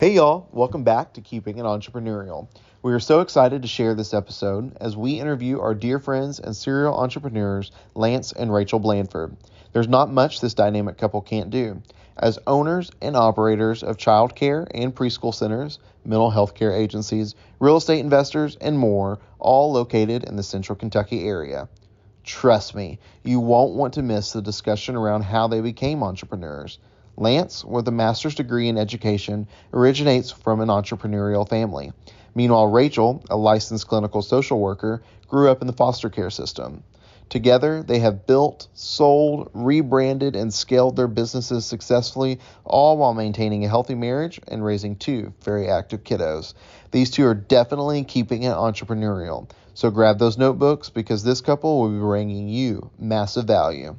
Hey y'all, welcome back to Keeping It Entrepreneurial. We are so excited to share this episode as we interview our dear friends and serial entrepreneurs, Lance and Rachel Blanford. There's not much this dynamic couple can't do. As owners and operators of child care and preschool centers, mental health care agencies, real estate investors, and more, all located in the central Kentucky area. Trust me, you won't want to miss the discussion around how they became entrepreneurs. Lance, with a master's degree in education, originates from an entrepreneurial family. Meanwhile, Rachel, a licensed clinical social worker, grew up in the foster care system. Together, they have built, sold, rebranded, and scaled their businesses successfully, all while maintaining a healthy marriage and raising two very active kiddos. These two are definitely keeping it entrepreneurial. So grab those notebooks because this couple will be bringing you massive value.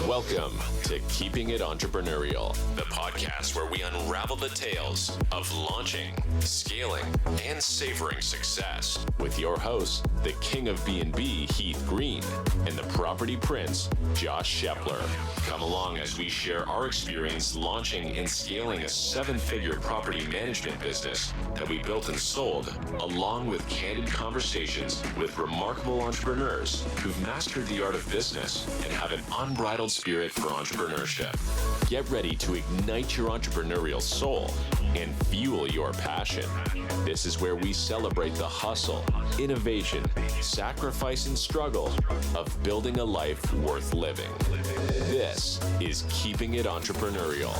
Welcome to Keeping It Entrepreneurial, the podcast where we unravel the tales of launching, scaling, and savoring success with your host, the king of B&B, Heath Green, and the property prince, Josh Shepler. Come along as we share our experience launching and scaling a seven-figure property management business that we built and sold, along with candid conversations with remarkable entrepreneurs who've mastered the art of business and have an unbridled spirit for entrepreneurship. Get ready to ignite your entrepreneurial soul and fuel your passion. This is where we celebrate the hustle, innovation, sacrifice, and struggle of building a life worth living. This is Keeping It Entrepreneurial.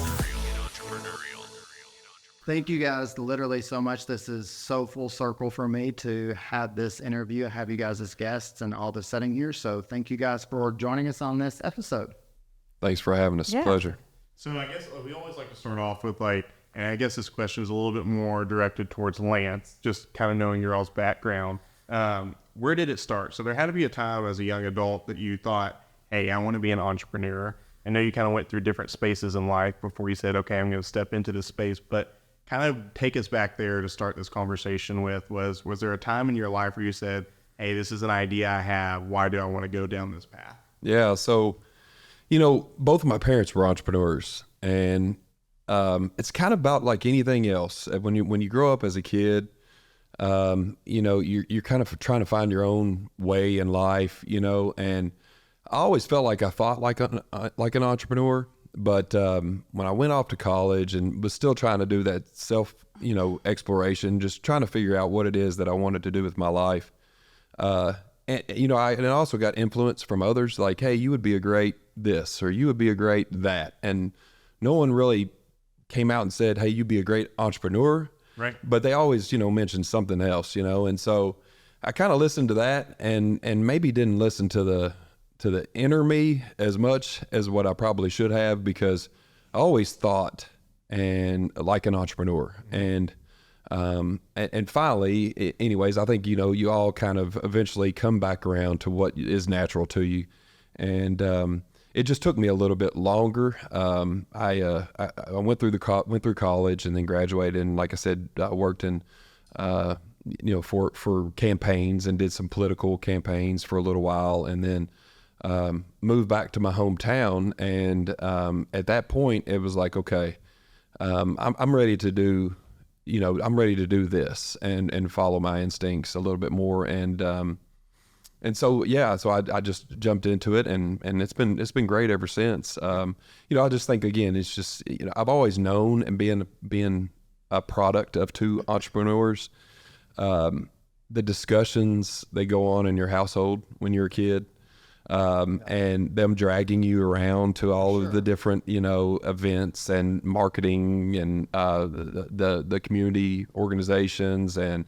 Thank you guys literally so much. This is so full circle for me to have this interview, have you guys as guests and all the setting here. So thank you guys for joining us on this episode. Thanks for having us. Yeah. Pleasure. So I guess we always like to start off with and I guess this question is a little bit more directed towards Lance, just kind of knowing your all's background. Where did it start? So there had to be a time as a young adult that you thought, hey, I want to be an entrepreneur. I know you kind of went through different spaces in life before you said, okay, I'm going to step into this space, but kind of take us back there to start this conversation with was there a time in your life where you said, hey, this is an idea I have. Why do I want to go down this path? Yeah. So, both of my parents were entrepreneurs, and it's kind of about like anything else. When you grow up as a kid, you're kind of trying to find your own way in life, and I always felt like I thought like an entrepreneur. But when I went off to college and was still trying to do that self, exploration, just trying to figure out what it is that I wanted to do with my life. And I also got influence from others like, hey, you would be a great this, or you would be a great that. And no one really came out and said, hey, you'd be a great entrepreneur. Right. But they always, mentioned something else, and so I kind of listened to that and maybe didn't listen to the inner me as much as what I probably should have, because I always thought and like an entrepreneur. And finally, anyways, I think, you all kind of eventually come back around to what is natural to you. And it just took me a little bit longer. I went through college and then graduated. And like I said, I worked in, for campaigns and did some political campaigns for a little while, and then moved back to my hometown. And at that point, it was like, okay, I'm ready to do, I'm ready to do this and follow my instincts a little bit more. And so, so I just jumped into it, and it's been great ever since. I just think, again, it's just, I've always known, and being a product of two entrepreneurs, the discussions that go on in your household when you're a kid, and them dragging you around to all of the different, events and marketing and the community organizations, and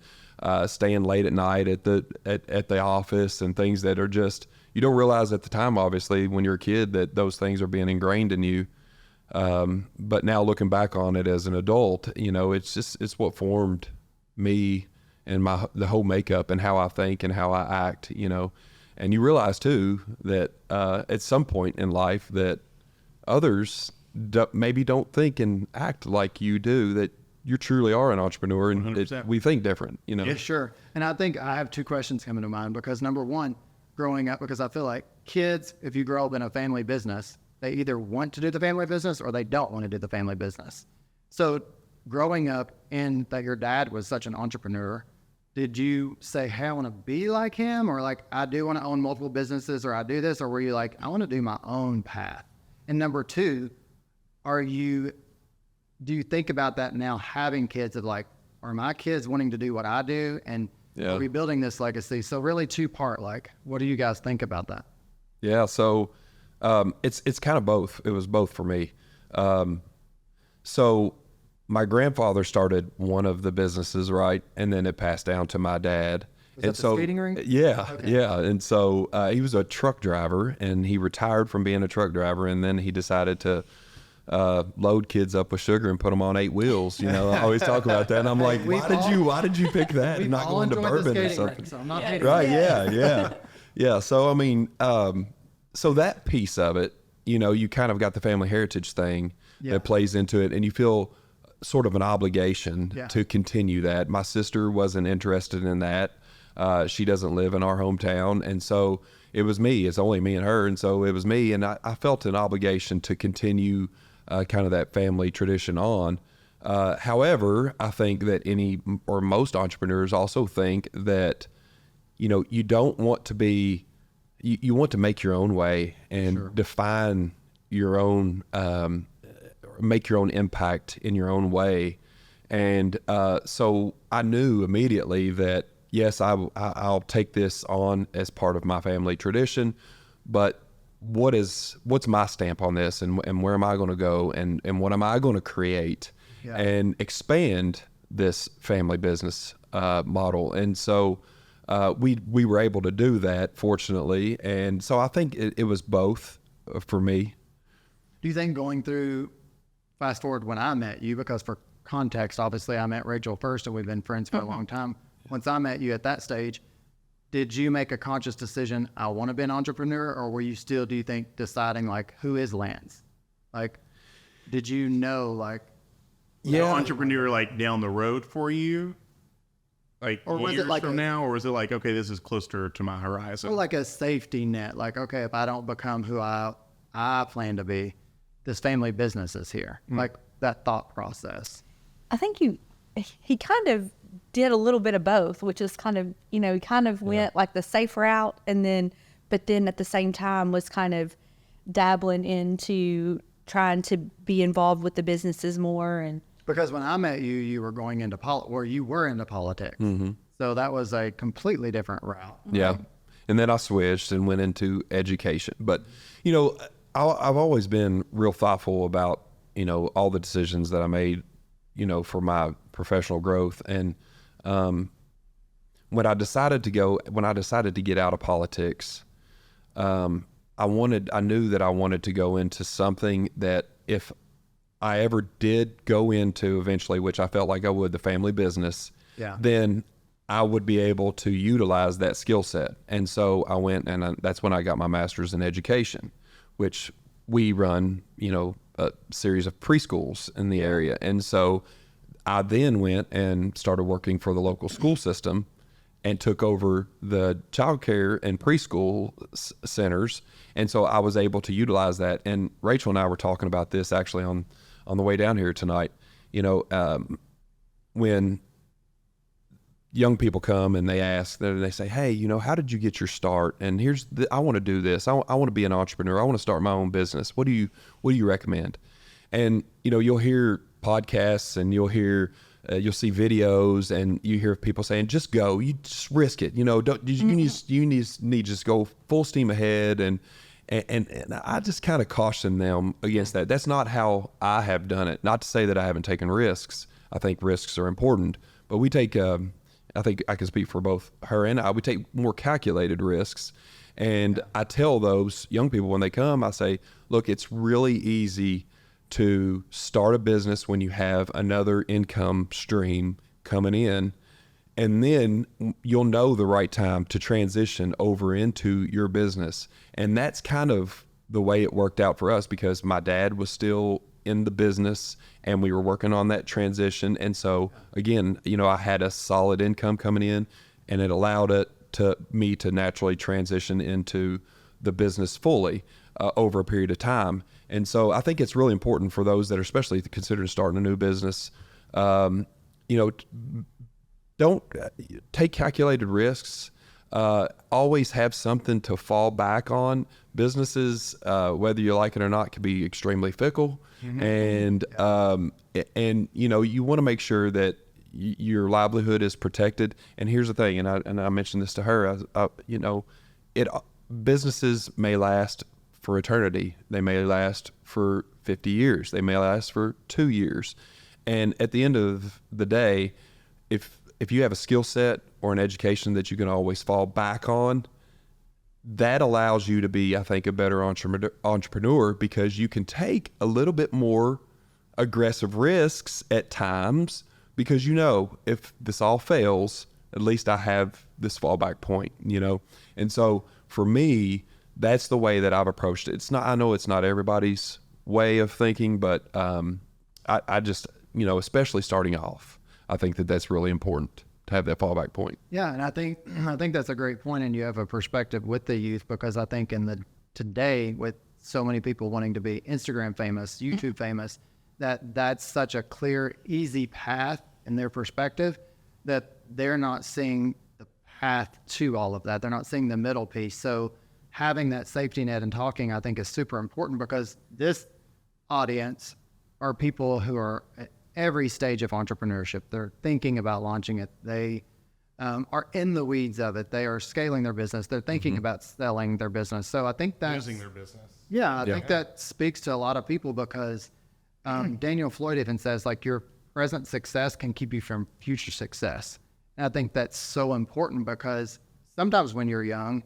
staying late at night at the office, and things that are just, you don't realize at the time, obviously, when you're a kid, that those things are being ingrained in you. But now looking back on it as an adult, it's what formed me and the whole makeup and how I think and how I act, And you realize too that at some point in life that others maybe don't think and act like you do, that you truly are an entrepreneur, and we think different, Yeah, sure. And I think I have two questions coming to mind, because number one, growing up, because I feel like kids, if you grow up in a family business, they either want to do the family business or they don't want to do the family business. So growing up in that your dad was such an entrepreneur, did you say, hey, I want to be like him, or like, I do want to own multiple businesses, or I do this, or were you like, I want to do my own path? And number two, do you think about that now having kids of like, are my kids wanting to do what I do? And are we building this legacy? So really two-part, like, what do you guys think about that? Yeah. So, it's kind of both. It was both for me. So my grandfather started one of the businesses, right? And then it passed down to my dad. Was that the skating rink? Yeah. Okay. Yeah. And so, he was a truck driver, and he retired from being a truck driver. And then he decided to, load kids up with sugar and put them on 8 wheels. You know, I always talk about that. And I'm like, why did you pick that and not go into bourbon or something? Rink, so I'm not hating. Right. Yeah. Yeah. So, I mean, so that piece of it, you know, you kind of got the family heritage thing that plays into it, and you feel sort of an obligation to continue that. My sister wasn't interested in that. She doesn't live in our hometown. And so it was me. It's only me and her. And so it was me. And I felt an obligation to continue kind of that family tradition on. However, I think that most entrepreneurs also think that, you know, you don't want to be, you want to make your own way and define your own, make your own impact in your own way. And so I knew immediately that, yes, I'll take this on as part of my family tradition, but what's my stamp on this, and where am I going to go, and what am I going to create and expand this family business model? And so we were able to do that, fortunately. And so I think it was both for me. Do you think going through, fast forward when I met you, because for context, obviously I met Rachel first and we've been friends for a long time. Once I met you at that stage, did you make a conscious decision, I want to be an entrepreneur, or were you still, do you think, deciding like, who is Lance? Like, did you know, like, entrepreneur like down the road for you? Like, or was it like from now, or was it like, okay, this is closer to my horizon? Or like a safety net, like, okay, if I don't become who I plan to be, this family business is here. Like that thought process. I think he kind of did a little bit of both, which is kind of, you know, he kind of went like the safe route, but then at the same time was kind of dabbling into trying to be involved with the businesses more. And because when I met you, you were going into you were into politics. Mm-hmm. So that was a completely different route. Yeah. And then I switched and went into education. But, you know, I've always been real thoughtful about, you know, all the decisions that I made, you know, for my professional growth. And when I decided to get out of politics, I knew that I wanted to go into something that if I ever did go into eventually, which I felt like I would, the family business, then I would be able to utilize that skill set. And so I went, and that's when I got my master's in education, which we run, you know, a series of preschools in the area. And so I then went and started working for the local school system and took over the childcare and preschool centers. And so I was able to utilize that. And Rachel and I were talking about this actually on the way down here tonight. You know, when young people come and they say, hey, you know, how did you get your start? And I want to do this. I want to be an entrepreneur. I want to start my own business. What do you recommend? And, you know, you'll hear podcasts and you'll see videos and you hear people saying, just go, you just risk it. You know, you need to just go full steam ahead. And I just kind of caution them against that. That's not how I have done it. Not to say that I haven't taken risks. I think risks are important, but we take, I think I can speak for both her and I, we take more calculated risks. And I tell those young people when they come, I say, look, it's really easy to start a business when you have another income stream coming in, and then you'll know the right time to transition over into your business. And that's kind of the way it worked out for us, because my dad was still in the business and we were working on that transition. And so again, you know, I had a solid income coming in, and it allowed me to naturally transition into the business fully over a period of time. And so I think it's really important for those that are especially considering starting a new business You know, don't take calculated risks. Always have something to fall back on. Businesses, whether you like it or not, can be extremely fickle, and you know, you want to make sure that your livelihood is protected. And here's the thing, and I mentioned this to her. You know, businesses may last for eternity. They may last for 50 years. They may last for 2 years. And at the end of the day, if you have a skill set or an education that you can always fall back on, that allows you to be, I think, a better entrepreneur, because you can take a little bit more aggressive risks at times, because you know, if this all fails, at least I have this fallback point, you know? And so for me, that's the way that I've approached it. It's not, I know it's not everybody's way of thinking, but I just, you know, especially starting off, I think that that's really important to have that fallback point. Yeah, and I think that's a great point, and you have a perspective with the youth, because I think today, with so many people wanting to be Instagram famous, YouTube famous, that's such a clear, easy path in their perspective, that they're not seeing the path to all of that. They're not seeing the middle piece. So having that safety net and talking, I think, is super important, because this audience are people who are at every stage of entrepreneurship. They're thinking about launching it. They are in the weeds of it. They are scaling their business. They're thinking about selling their business. So I think that's Losing their business. yeah, I think that speaks to a lot of people, because Daniel Floyd even says, like, your present success can keep you from future success. And I think that's so important, because sometimes when you're young,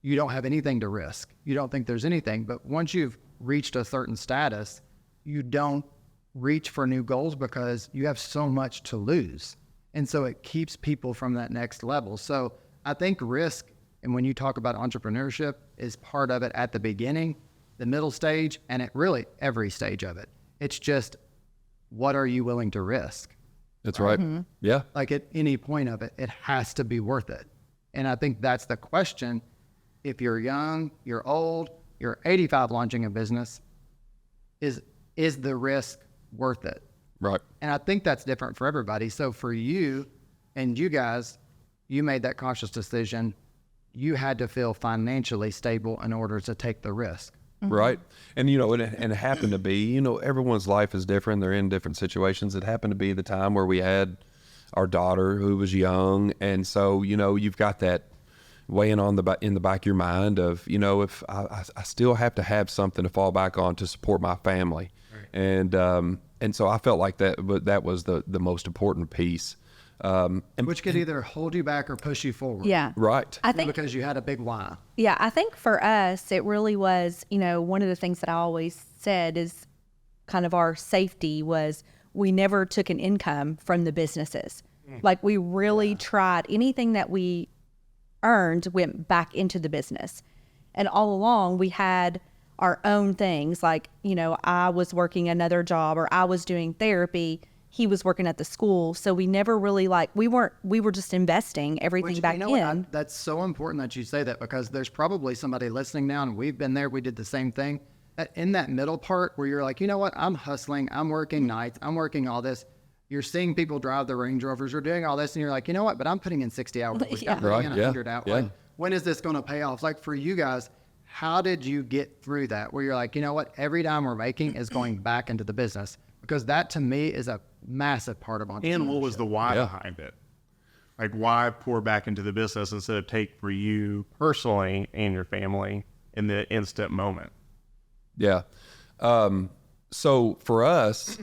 you don't have anything to risk. You don't think there's anything. But once you've reached a certain status, you don't reach for new goals, because you have so much to lose. And so it keeps people from that next level. So I think risk, and when you talk about entrepreneurship, is part of it at the beginning, the middle stage, and at really every stage of it. It's just, what are you willing to risk? That's right. Yeah. Like, at any point of it, it has to be worth it. And I think that's the question. If you're young, you're old, you're 85 launching a business, is the risk worth it? Right. And I think that's different for everybody. So for you and you guys, you made that conscious decision. You had to feel financially stable in order to take the risk. Right. And, you know, and it happened to be, you know, everyone's life is different. They're in different situations. It happened to be the time where we had our daughter who was young. And so, you know, you've got that weighing on in the back of your mind of, you know, if I still have to have something to fall back on to support my family. Right. And so I felt like that was the most important piece. And Which could either hold you back or push you forward. Yeah. right. I think, Because you had a big why. yeah, I think for us, it really was, you know, one of the things that I always said is kind of our safety was we never took an income from the businesses. Like, we really tried, anything that we earned went back into the business. And all along we had our own things. Like, you know, I was working another job, or I was doing therapy. He was working at the school. So we never really, like, we were just investing everything Which, back you know in. what, that's so important that you say that, because there's probably somebody listening now, and we've been there, we did the same thing. In that middle part where you're like, you know what, I'm hustling, I'm working nights, I'm working all this. You're seeing people drive the Range Rovers, you're doing all this, and you're like, you know what, but I'm putting in 60 hours a week. I'm putting in 100 hours. Yeah. Like, when is this going to pay off? Like, for you guys, how did you get through that, where you're like, you know what, every dime we're making is going back into the business? Because that, to me, is a massive part of entrepreneurship. And what was the why behind it? Like, why pour back into the business instead of take for you personally and your family in the instant moment? Yeah. So for us,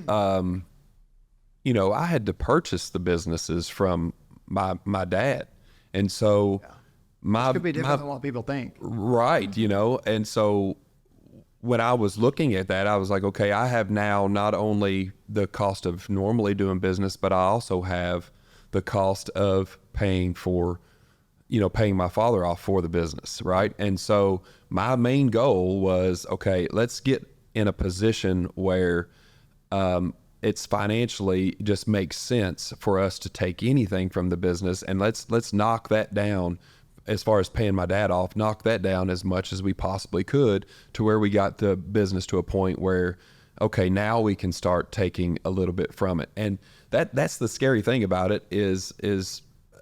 you know, I had to purchase the businesses from my dad. And so Which could be different than what people think. Right, you know, and so when I was looking at that, I was like, okay, I have now not only the cost of normally doing business, but I also have the cost of paying my father off for the business, right? And so my main goal was, okay, let's get in a position where it's financially just makes sense for us to take anything from the business, and let's knock that down. As far as paying my dad off, knock that down as much as we possibly could, to where we got the business to a point where, okay, now we can start taking a little bit from it. And that's the scary thing about it is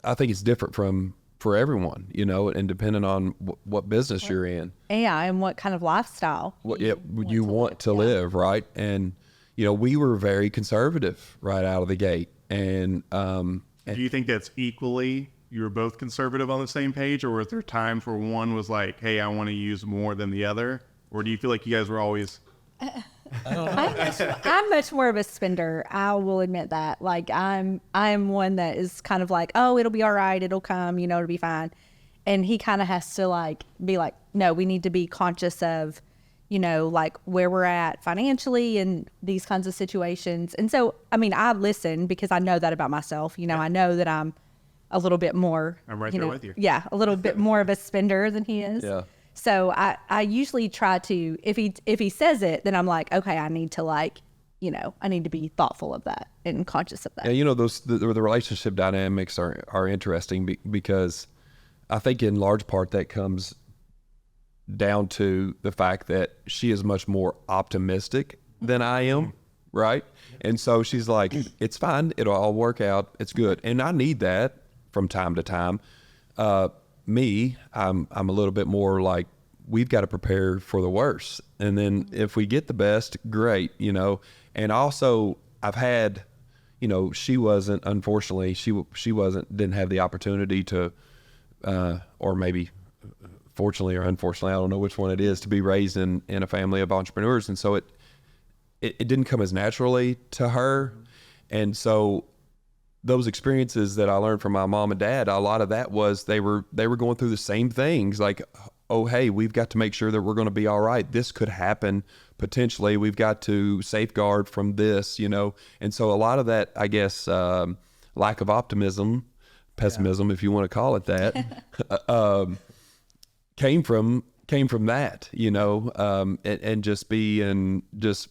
I think it's different for everyone, you know, and depending on what business you're in. Yeah, and what kind of lifestyle What you want to live, right? And, you know, we were very conservative right out of the gate. And do you think that's equally, you were both conservative on the same page, or was there times where one was like, hey, I want to use more than the other? Or do you feel like you guys were always... I'm much more of a spender. I will admit that. Like I'm one that is kind of like, oh, it'll be all right. It'll come, you know, it'll be fine. And he kind of has to like be like, no, we need to be conscious of, you know, like where we're at financially and these kinds of situations. And so, I mean, I listen because I know that about myself. You know, I know that I'm a little bit more. I'm right there with you. Yeah, a little bit more of a spender than he is. Yeah. So I usually try to, if he says it, then I'm like, okay, I need to like, you know, I need to be thoughtful of that and conscious of that. Yeah, you know, the relationship dynamics are interesting because I think in large part that comes down to the fact that she is much more optimistic than I am, right? And so she's like, it's fine, it'll all work out, it's good. And I need that from time to time. Me, I'm a little bit more like, we've got to prepare for the worst. And then if we get the best, great, you know. And also I've had, you know, she wasn't, unfortunately, didn't have the opportunity to, or maybe fortunately or unfortunately, I don't know which one it is, to be raised in a family of entrepreneurs. And so it didn't come as naturally to her. And so those experiences that I learned from my mom and dad, a lot of that was they were going through the same things. Like, oh, hey, we've got to make sure that we're going to be all right. This could happen potentially. We've got to safeguard from this, you know. And so a lot of that, I guess, lack of optimism, pessimism, if you want to call it that, came from that, you know, and just being just,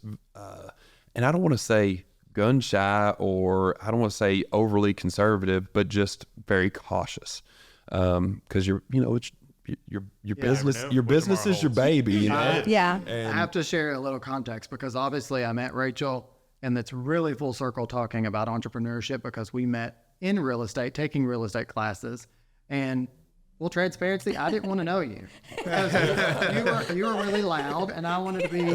and I don't want to say gun shy, or I don't want to say overly conservative, but just very cautious. Cause it's your business, your business is your baby, you know? Yeah. I have to share a little context because obviously I met Rachel, and that's really full circle talking about entrepreneurship because we met in real estate, taking real estate classes. And full transparency, I didn't want to know you because you were really loud, and I wanted to be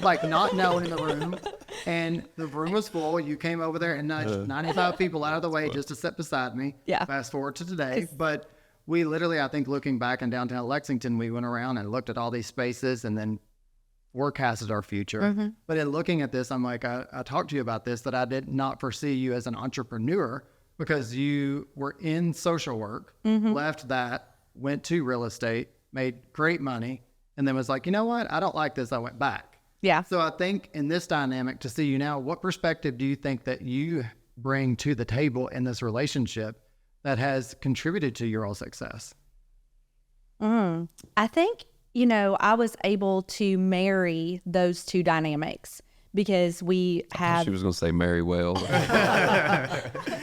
like not known in the room. And the room was full. You came over there and nudged 95 people out of the way just to sit beside me. Yeah. Fast forward to today. But we literally, I think, looking back in downtown Lexington, we went around and looked at all these spaces and then forecasted our future. Mm-hmm. But in looking at this, I'm like, I talked to you about this, that I did not foresee you as an entrepreneur because you were in social work, left that, went to real estate, made great money, and then was like, you know what? I don't like this. I went back. Yeah. So I think in this dynamic, to see you now, what perspective do you think that you bring to the table in this relationship that has contributed to your all success? I think, you know, I was able to marry those two dynamics because we have. She was going to say marry well.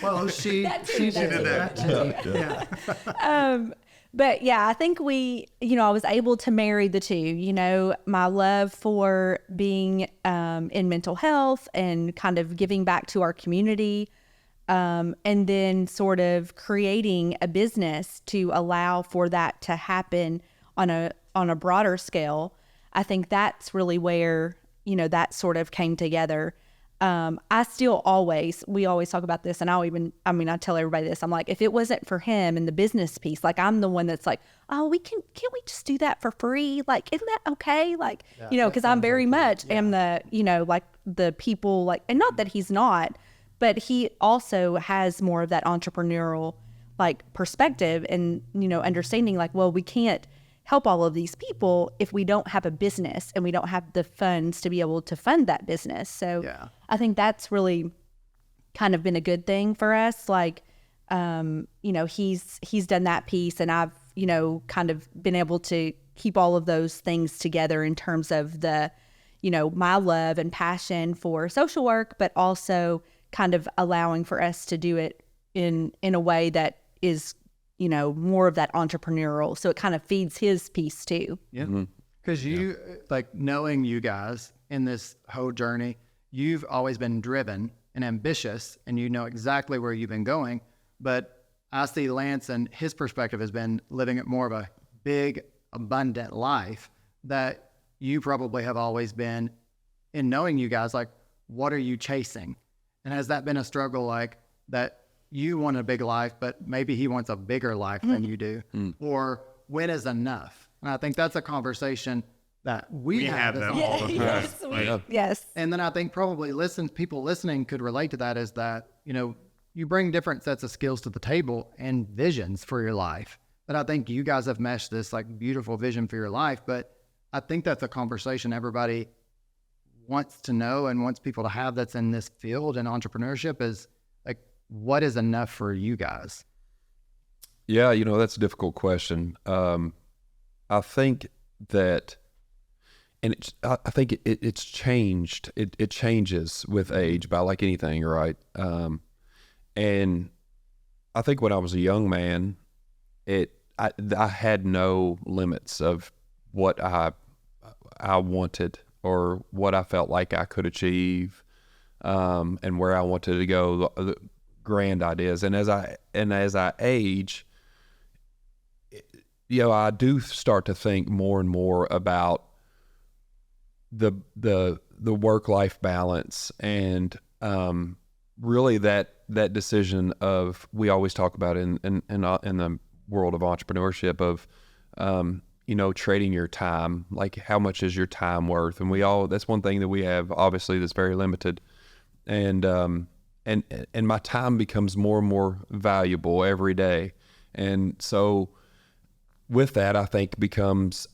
Well, she did that too. Yeah. But yeah, I think I was able to marry the two, you know, my love for being in mental health and kind of giving back to our community, and then sort of creating a business to allow for that to happen on a broader scale. I think that's really where, you know, that sort of came together. We always talk about this, and I tell everybody this. I'm like, if it wasn't for him and the business piece, like I'm the one that's like, oh, can't we just do that for free? Like, isn't that okay? Like, yeah, you know, cause I'm very much am the, you know, like the people like, and not that he's not, but he also has more of that entrepreneurial like perspective and, you know, understanding like, well, we can't help all of these people if we don't have a business and we don't have the funds to be able to fund that business. So yeah. I think that's really kind of been a good thing for us. Like, you know, he's done that piece, and I've, you know, kind of been able to keep all of those things together in terms of the, you know, my love and passion for social work, but also kind of allowing for us to do it in a way that is, you know, more of that entrepreneurial. So it kind of feeds his piece too. Yeah. Because like knowing you guys in this whole journey, you've always been driven and ambitious, and you know exactly where you've been going. But I see Lance, and his perspective has been living at more of a big, abundant life that you probably have always been. In knowing you guys, like, what are you chasing? And has that been a struggle, like, that you want a big life, but maybe he wants a bigger life than you do? Or when is enough? And I think that's a conversation that we have that as all the time. Yes, yes. And then I think probably people listening could relate to that, is that, you know, you bring different sets of skills to the table and visions for your life. But I think you guys have meshed this like beautiful vision for your life. But I think that's a conversation everybody wants to know and wants people to have that's in this field and entrepreneurship, is like, what is enough for you guys? Yeah, you know, that's a difficult question. I think that, and I think it's changed. It changes with age, about like anything, right? And I think when I was a young man, I had no limits of what I wanted or what I felt like I could achieve, and where I wanted to go, the grand ideas. And as I age, you know, I do start to think more and more about the work-life balance, and really that decision of, we always talk about in the world of entrepreneurship of, you know, trading your time. Like, how much is your time worth? And that's one thing that we have, obviously, that's very limited. And my time becomes more and more valuable every day. And so with that, I think becomes,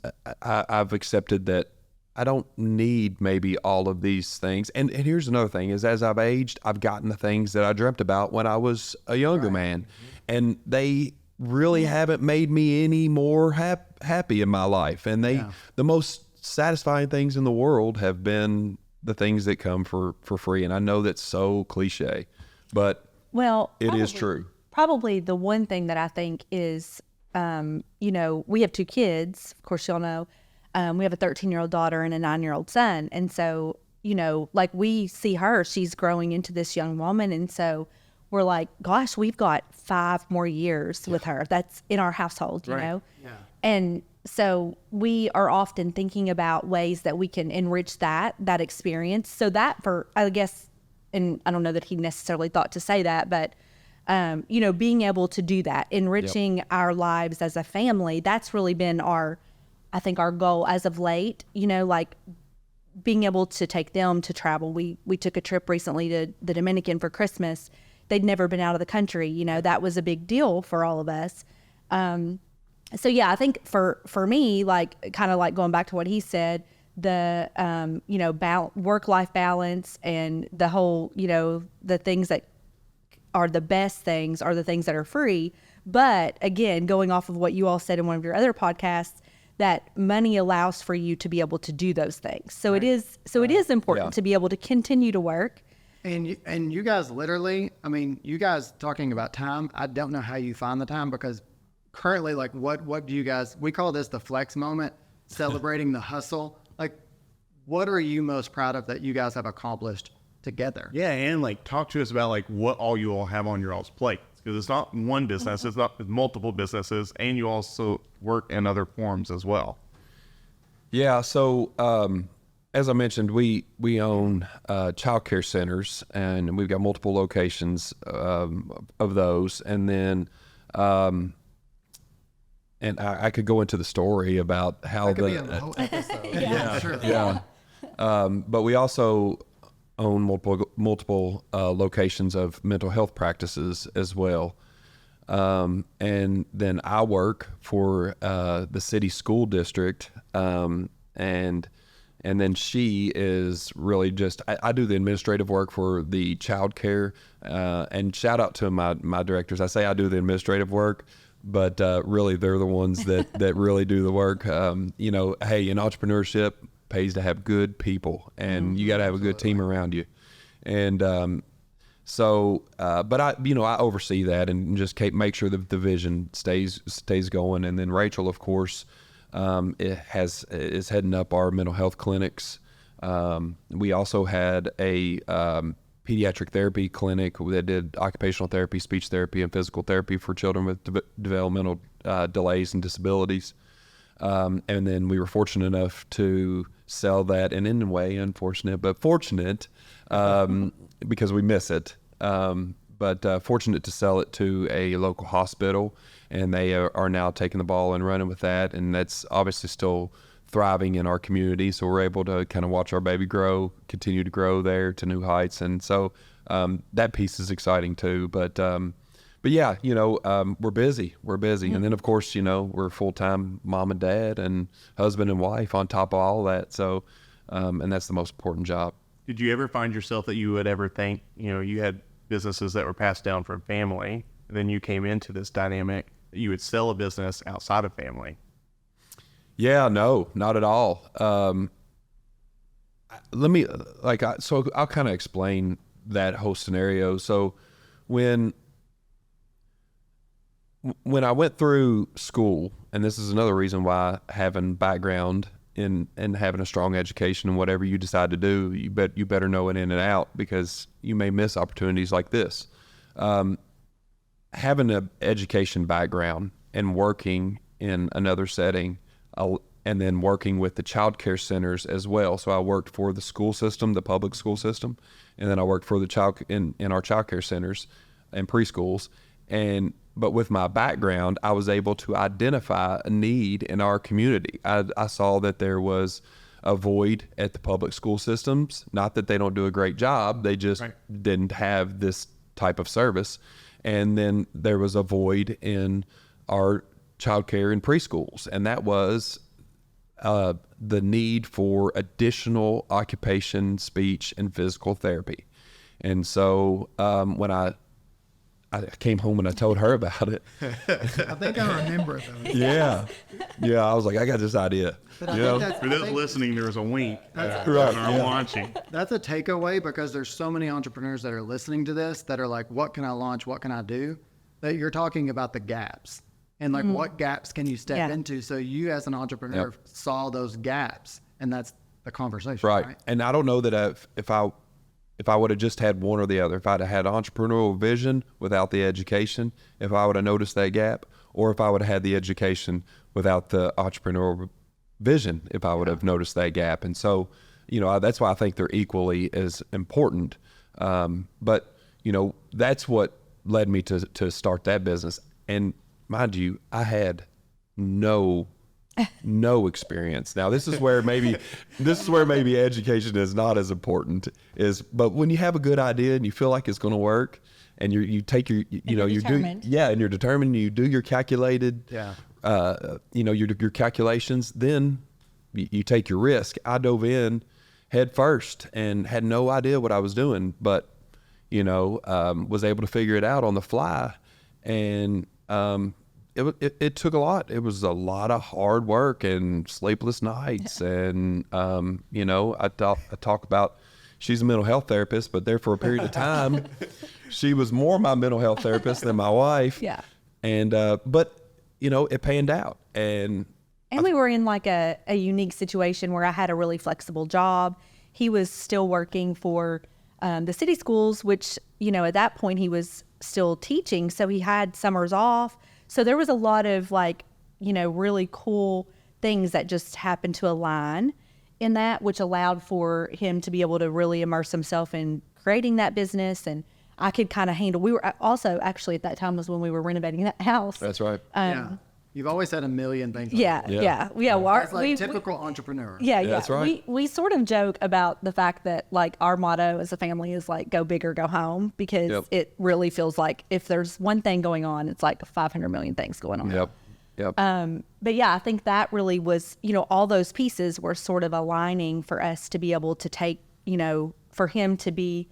I've accepted that I don't need maybe all of these things. And here's another thing is, as I've aged, I've gotten the things that I dreamt about when I was a younger man. And they really haven't made me any more happy in my life. And the most satisfying things in the world have been the things that come for free. And I know that's so cliche, but it is true. Probably the one thing that I think is, you know, we have 2 kids, of course, y'all know. We have a 13-year-old daughter and a 9-year-old son. And so, you know, like, we see her, she's growing into this young woman. And so we're like, gosh, we've got 5 more years with her. That's in our household, you know? Yeah. And so we are often thinking about ways that we can enrich that experience. So that, for, I guess, and I don't know that he necessarily thought to say that, but, you know, being able to do that, enriching our lives as a family, that's really been I think our goal as of late, you know, like being able to take them to travel. We took a trip recently to the Dominican for Christmas. They'd never been out of the country. You know, that was a big deal for all of us. So yeah, I think for me, like, kind of like going back to what he said, the, you know, work-life balance and the whole, you know, the things that are the best things are the things that are free. But again, going off of what you all said in one of your other podcasts, that money allows for you to be able to do those things. So it is important to be able to continue to work. And you guys literally, I mean, you guys talking about time, I don't know how you find the time, because currently, like, what do you guys, we call this the flex moment, celebrating the hustle. Like, what are you most proud of that you guys have accomplished together? Yeah, and like, talk to us about like what all you all have on your all's plate, because it's not one business, it's multiple businesses, and you also work in other forms as well. Yeah, so as I mentioned, we own child care centers, and we've got multiple locations of those. And then, and I could go into the story about how that could be a whole episode. Yeah, sure. Yeah. But we also own multiple locations of mental health practices as well. And then I work for the city school district, and then she is really just, I do the administrative work for the child care, and shout out to my directors. I say I do the administrative work, but really they're the ones that really do the work. You know, hey, in entrepreneurship, pays to have good people, and you got to have a good team around you. And so, but I oversee that and just make sure that the vision stays going. And then Rachel, of course, is heading up our mental health clinics. We also had a pediatric therapy clinic that did occupational therapy, speech therapy, and physical therapy for children with developmental delays and disabilities. And then we were fortunate enough to sell that, and in a way unfortunate, but fortunate, because we miss it. But fortunate to sell it to a local hospital, and they are now taking the ball and running with that. And that's obviously still thriving in our community. So we're able to kind of watch our baby grow, continue to grow there to new heights. And so that piece is exciting too. But yeah, we're busy. And then of course, we're full-time mom and dad and husband and wife on top of all that. So, and that's the most important job. Did you ever find yourself that you would ever think, you had businesses that were passed down from family, and then you came into this dynamic that you would sell a business outside of family? Yeah, no, not at all. So I'll kind of explain that whole scenario. So when I went through school, and this is another reason why having background and having a strong education in whatever you decide to do, you better know it in and out, because you may miss opportunities like this. Having an education background and working in another setting, and then working with the child care centers as well. So I worked for the school system, the public school system, and then I worked for the in our child care centers and preschools. But with my background, I was able to identify a need in our community. I saw that there was a void at the public school systems. Not that they don't do a great job, they just didn't have this type of service. And then there was a void in our childcare and preschools, and that was the need for additional occupation, speech, and physical therapy. And so when I came home and I told her about it. I think I remember those. Yeah. I was like, I got this idea. But I think For those listening, there was a wink That's on our watching. That's a takeaway, because there's so many entrepreneurs that are listening to this that are like, what can I launch? What can I do? That you're talking about the gaps. And like, what gaps can you step into? So you as an entrepreneur saw those gaps, and that's the conversation, right? And I don't know that if I would have just had one or the other, if I'd have had entrepreneurial vision without the education, if I would have noticed that gap, or if I would have had the education without the entrepreneurial vision, if I would have noticed that gap. And so, that's why I think they're equally as important. But that's what led me to start that business. And mind you, I had no experience. Now this is where maybe education is not as important, but when you have a good idea and you feel like it's going to work, and you take your and you're determined, you do your calculated your calculations, then you take your risk. I dove in head first and had no idea what I was doing, but was able to figure it out on the fly. And it took a lot. It was a lot of hard work and sleepless nights. And, I talk about, she's a mental health therapist, but there for a period of time, she was more my mental health therapist than my wife. Yeah. And, but it panned out. And we were in like a unique situation where I had a really flexible job. He was still working for the city schools, which, at that point he was still teaching. So he had summers off. So there was a lot of really cool things that just happened to align in that, which allowed for him to be able to really immerse himself in creating that business. And I could kind of handle, we were also actually at that time was when we were renovating that house. That's right. You've always had a million things. Yeah. It's like typical entrepreneur. Yeah. That's right. We sort of joke about the fact that our motto as a family is go big or go home, because it really feels like if there's one thing going on, it's like 500 million things going on. Yep. But yeah, I think that really was, all those pieces were sort of aligning for us to be able to take, for him to be,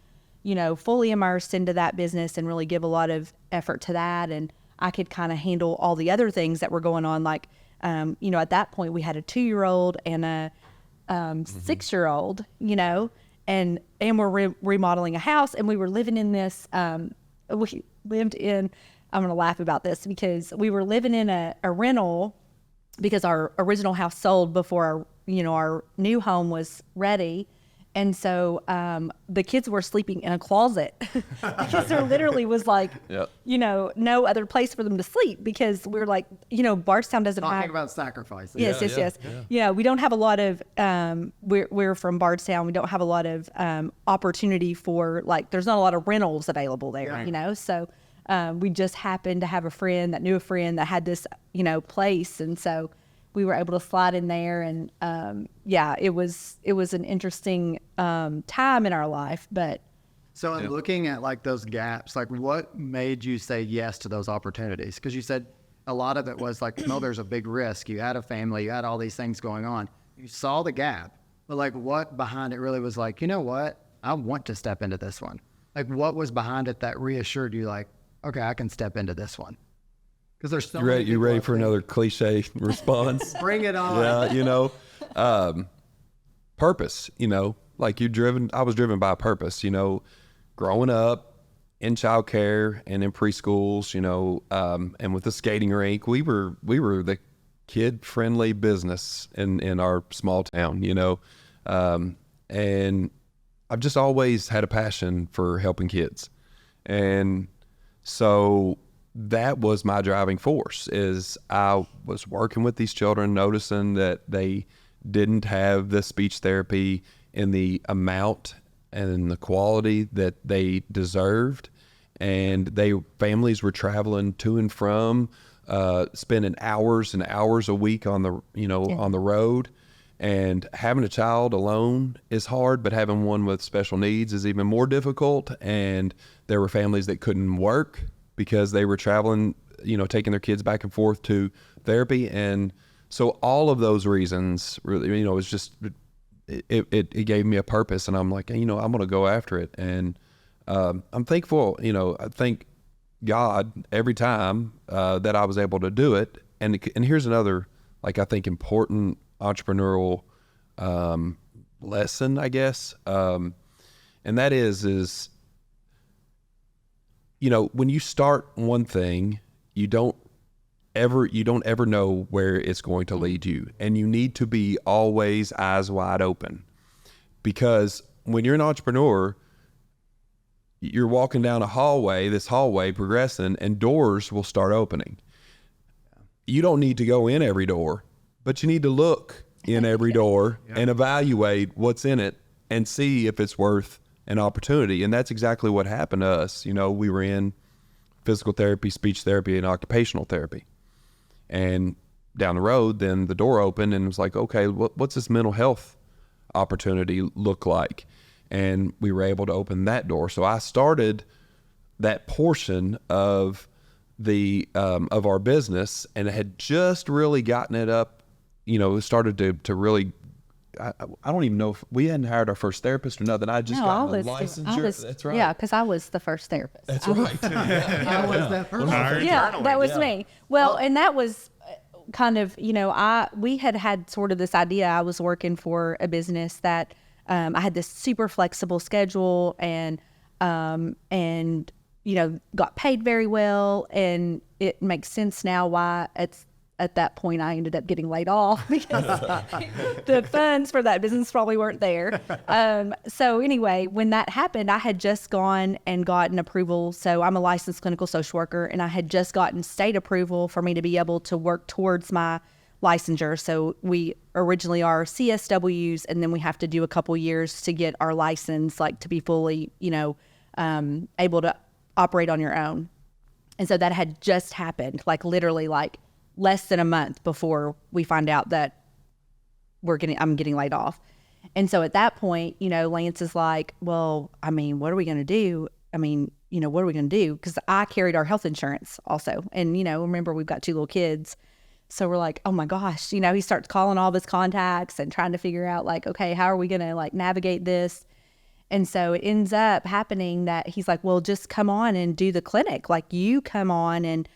fully immersed into that business and really give a lot of effort to that. And I could kind of handle all the other things that were going on. At that point we had a 2-year-old and a 6-year-old, and we're remodeling a house, and we were living in this, we lived in, I'm going to laugh about this because we were living in a rental because our original house sold before our new home was ready. And so the kids were sleeping in a closet because there literally was like, no other place for them to sleep, because we're like, Bardstown doesn't have. Talking about sacrifices. Yes. Yeah, we don't have a lot of, we're from Bardstown. We don't have a lot of opportunity for, like, there's not a lot of rentals available there, So we just happened to have a friend that knew a friend that had this, place. And so we were able to slide in there, and it was an interesting time in our life. But so in looking at like those gaps, like what made you say yes to those opportunities? Because you said a lot of it was like, no, there's a big risk. You had a family, you had all these things going on. You saw the gap, but like what behind it really was like, you know what? I want to step into this one. Like what was behind it that reassured you, like, okay, I can step into this one? Because there's so many. You ready for another cliche response? Bring it on. Yeah, purpose. Like I was driven by purpose. Growing up in childcare and in preschools. And with the skating rink, we were the kid-friendly business in our small town. And I've just always had a passion for helping kids, and so that was my driving force. Is I was working with these children, noticing that they didn't have the speech therapy in the amount and the quality that they deserved, and families were traveling to and from, spending hours and hours a week on the on the road, and having a child alone is hard, but having one with special needs is even more difficult. And there were families that couldn't work because they were traveling, taking their kids back and forth to therapy. And so all of those reasons really, it was just, it gave me a purpose, and I'm like, I'm going to go after it. And I'm thankful, I thank God every time that I was able to do it. And here's another, like, I think important entrepreneurial lesson, I guess. And that is when you start one thing, you don't ever know where it's going to lead you. And you need to be always eyes wide open, because when you're an entrepreneur, you're walking down this hallway progressing, and doors will start opening. You don't need to go in every door, but you need to look in every door and evaluate what's in it and see if it's worth an opportunity. And that's exactly what happened to us. We were in physical therapy, speech therapy, and occupational therapy. And down the road, then the door opened, and it was like, okay, what's this mental health opportunity look like? And we were able to open that door. So I started that portion of of our business, and had just really gotten it up, started to really, I don't even know if we hadn't hired our first therapist or nothing. I just got a licensure. That's right. Yeah, because I was the first therapist. That's right. I was that person. Yeah, that was me. Well, and that was kind of, we had sort of this idea. I was working for a business that I had this super flexible schedule, and got paid very well. And it makes sense now why at that point I ended up getting laid off, because the funds for that business probably weren't there. So anyway, when that happened, I had just gone and gotten approval. So I'm a licensed clinical social worker, and I had just gotten state approval for me to be able to work towards my licensure. So we originally are CSWs, and then we have to do a couple years to get our license, like to be fully, able to operate on your own. And so that had just happened, like literally like less than a month before we find out that I'm getting laid off. And so at that point, Lance is like, well, what are we going to do? What are we going to do? Because I carried our health insurance also. And, remember, we've got 2 little kids. So we're like, oh my gosh, he starts calling all of his contacts and trying to figure out, like, okay, how are we going to like navigate this? And so it ends up happening that he's like, well, just come on and do the clinic. Like, you come on and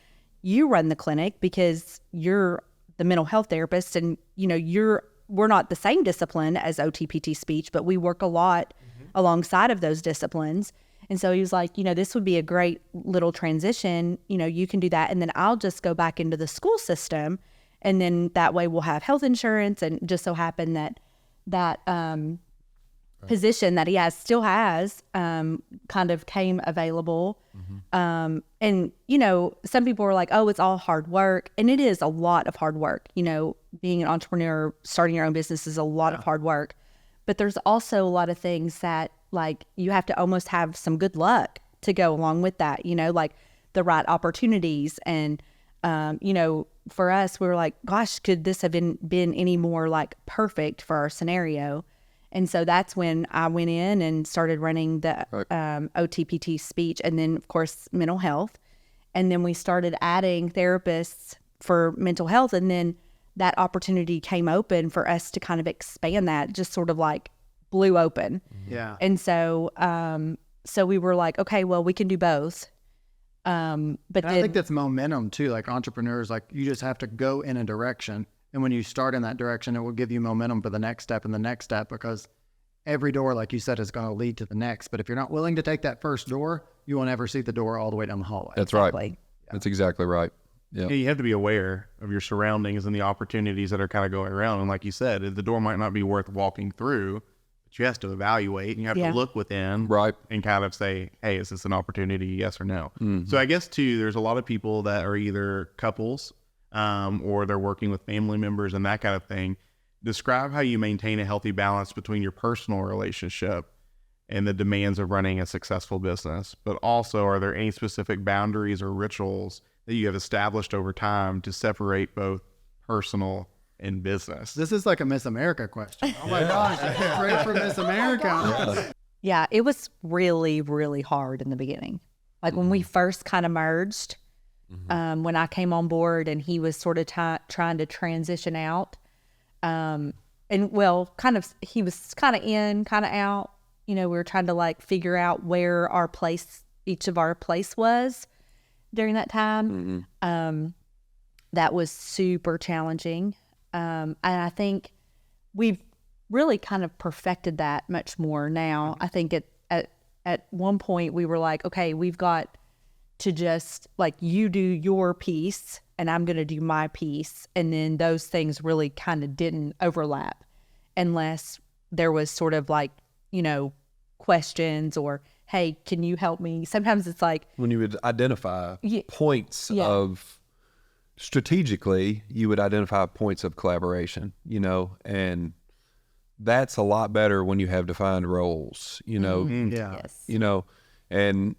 you run the clinic, because you're the mental health therapist, and we're not the same discipline as OTPT speech, but we work a lot alongside of those disciplines. And so he was like, this would be a great little transition. You can do that, and then I'll just go back into the school system, and then that way we'll have health insurance. And just so happened that position that he still has, kind of came available. And, you know, some people were like, oh, it's all hard work. And it is a lot of hard work. You know, being an entrepreneur, starting your own business is a lot of hard work. But there's also a lot of things that, like, you have to almost have some good luck to go along with that, you know, like the right opportunities. And, you know, for us, we were like, gosh, could this have been any more like perfect for our scenario? And so that's when I went in and started running the OTPT speech, and then, of course, mental health. And then we started adding therapists for mental health. And then that opportunity came open for us to kind of expand that, just sort of like blew open. Yeah. And so, so we were like, okay, well, we can do both. But And then, I think that's momentum too. Like entrepreneurs, like you just have to go in a direction. And when you start in that direction, it will give you momentum for the next step and the next step, because every door, like you said, is going to lead to the next. But if you're not willing to take that first door, you won't ever see the door all the way down the hallway. That's Exactly. right. That's exactly right. Yeah. Yeah, you have to be aware of your surroundings and the opportunities that are kind of going around. And like you said, the door might not be worth walking through, but you have to evaluate and you have Yeah. to look within, Right. and kind of say, hey, is this an opportunity? Yes or no. So I guess too, there's a lot of people that are either couples, or they're working with family members and that kind of thing. Describe how you maintain a healthy balance between your personal relationship and the demands of running a successful business. But also, are there any specific boundaries or rituals that you have established over time to separate both personal and business? This is like a Miss America question. Oh my gosh, straight from Miss America. Yeah, it was really, really hard in the beginning. Like when we first kind of merged, when I came on board and he was sort of trying to transition out. And well, he was kind of in, kind of out. You know, we were trying to like figure out where each of our place was during that time. That was super challenging. And I think we've really kind of perfected that much more now. I think at one point we were like, okay, we've got to just like, you do your piece and I'm going to do my piece. And then those things really kind of didn't overlap unless there was sort of like, you know, questions or, hey, can you help me? Sometimes it's like, When you would identify points Yeah. of strategically, you would identify points of collaboration, you know, and that's a lot better when you have defined roles, you know, Yeah. yes. you know, and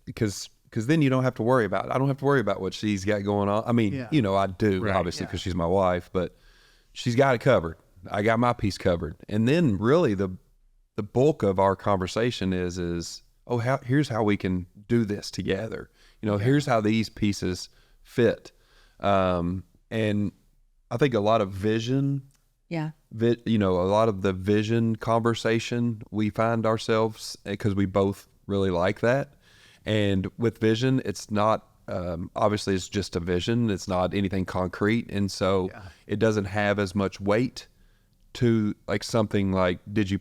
because then you don't have to worry about, I don't have to worry about what she's got going on. I mean, Yeah. you know, I do Right. obviously because she's my wife, but she's got it covered. I got my piece covered. And then really the bulk of our conversation is, here's how we can do this together. You know, here's how these pieces fit. And I think a lot of vision, Yeah. you know, a lot of the vision conversation, we find ourselves, because we both really like that. And with vision, it's not, obviously it's just a vision. It's not anything concrete. And so it doesn't have as much weight to like something like, did you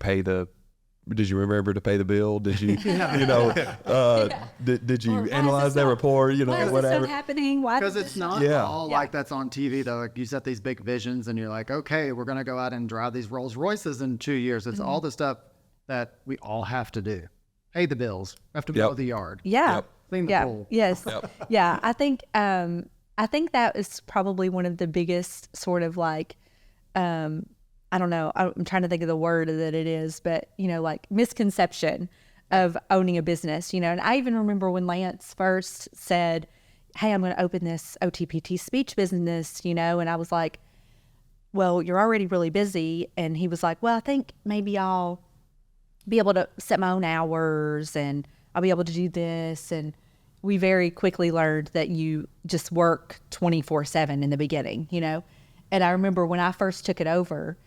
remember to pay the bill? Did you, you know, did you Or why is analyze this that not- report? You know, Why is this whatever. not happening? Why Because did it's this not Yeah. all like that's on TV though. Like you set these big visions and you're like, okay, we're going to go out and drive these Rolls Royces in 2 years. It's all the stuff that we all have to do. Pay the bills. We have to mow the yard. Yeah. Yep. Clean the Yeah. pool. Yes. Yeah. I think that is probably one of the biggest sort of like, I don't know, I'm trying to think of the word that it is, but you know, like misconception of owning a business, you know. And I even remember when Lance first said, hey, I'm going to open this OTPT speech business, you know, and I was like, well, you're already really busy. And he was like, well, I think maybe I'll be able to set my own hours and I'll be able to do this. And we very quickly learned that you just work 24/7 in the beginning, you know? And I remember when I first took it over,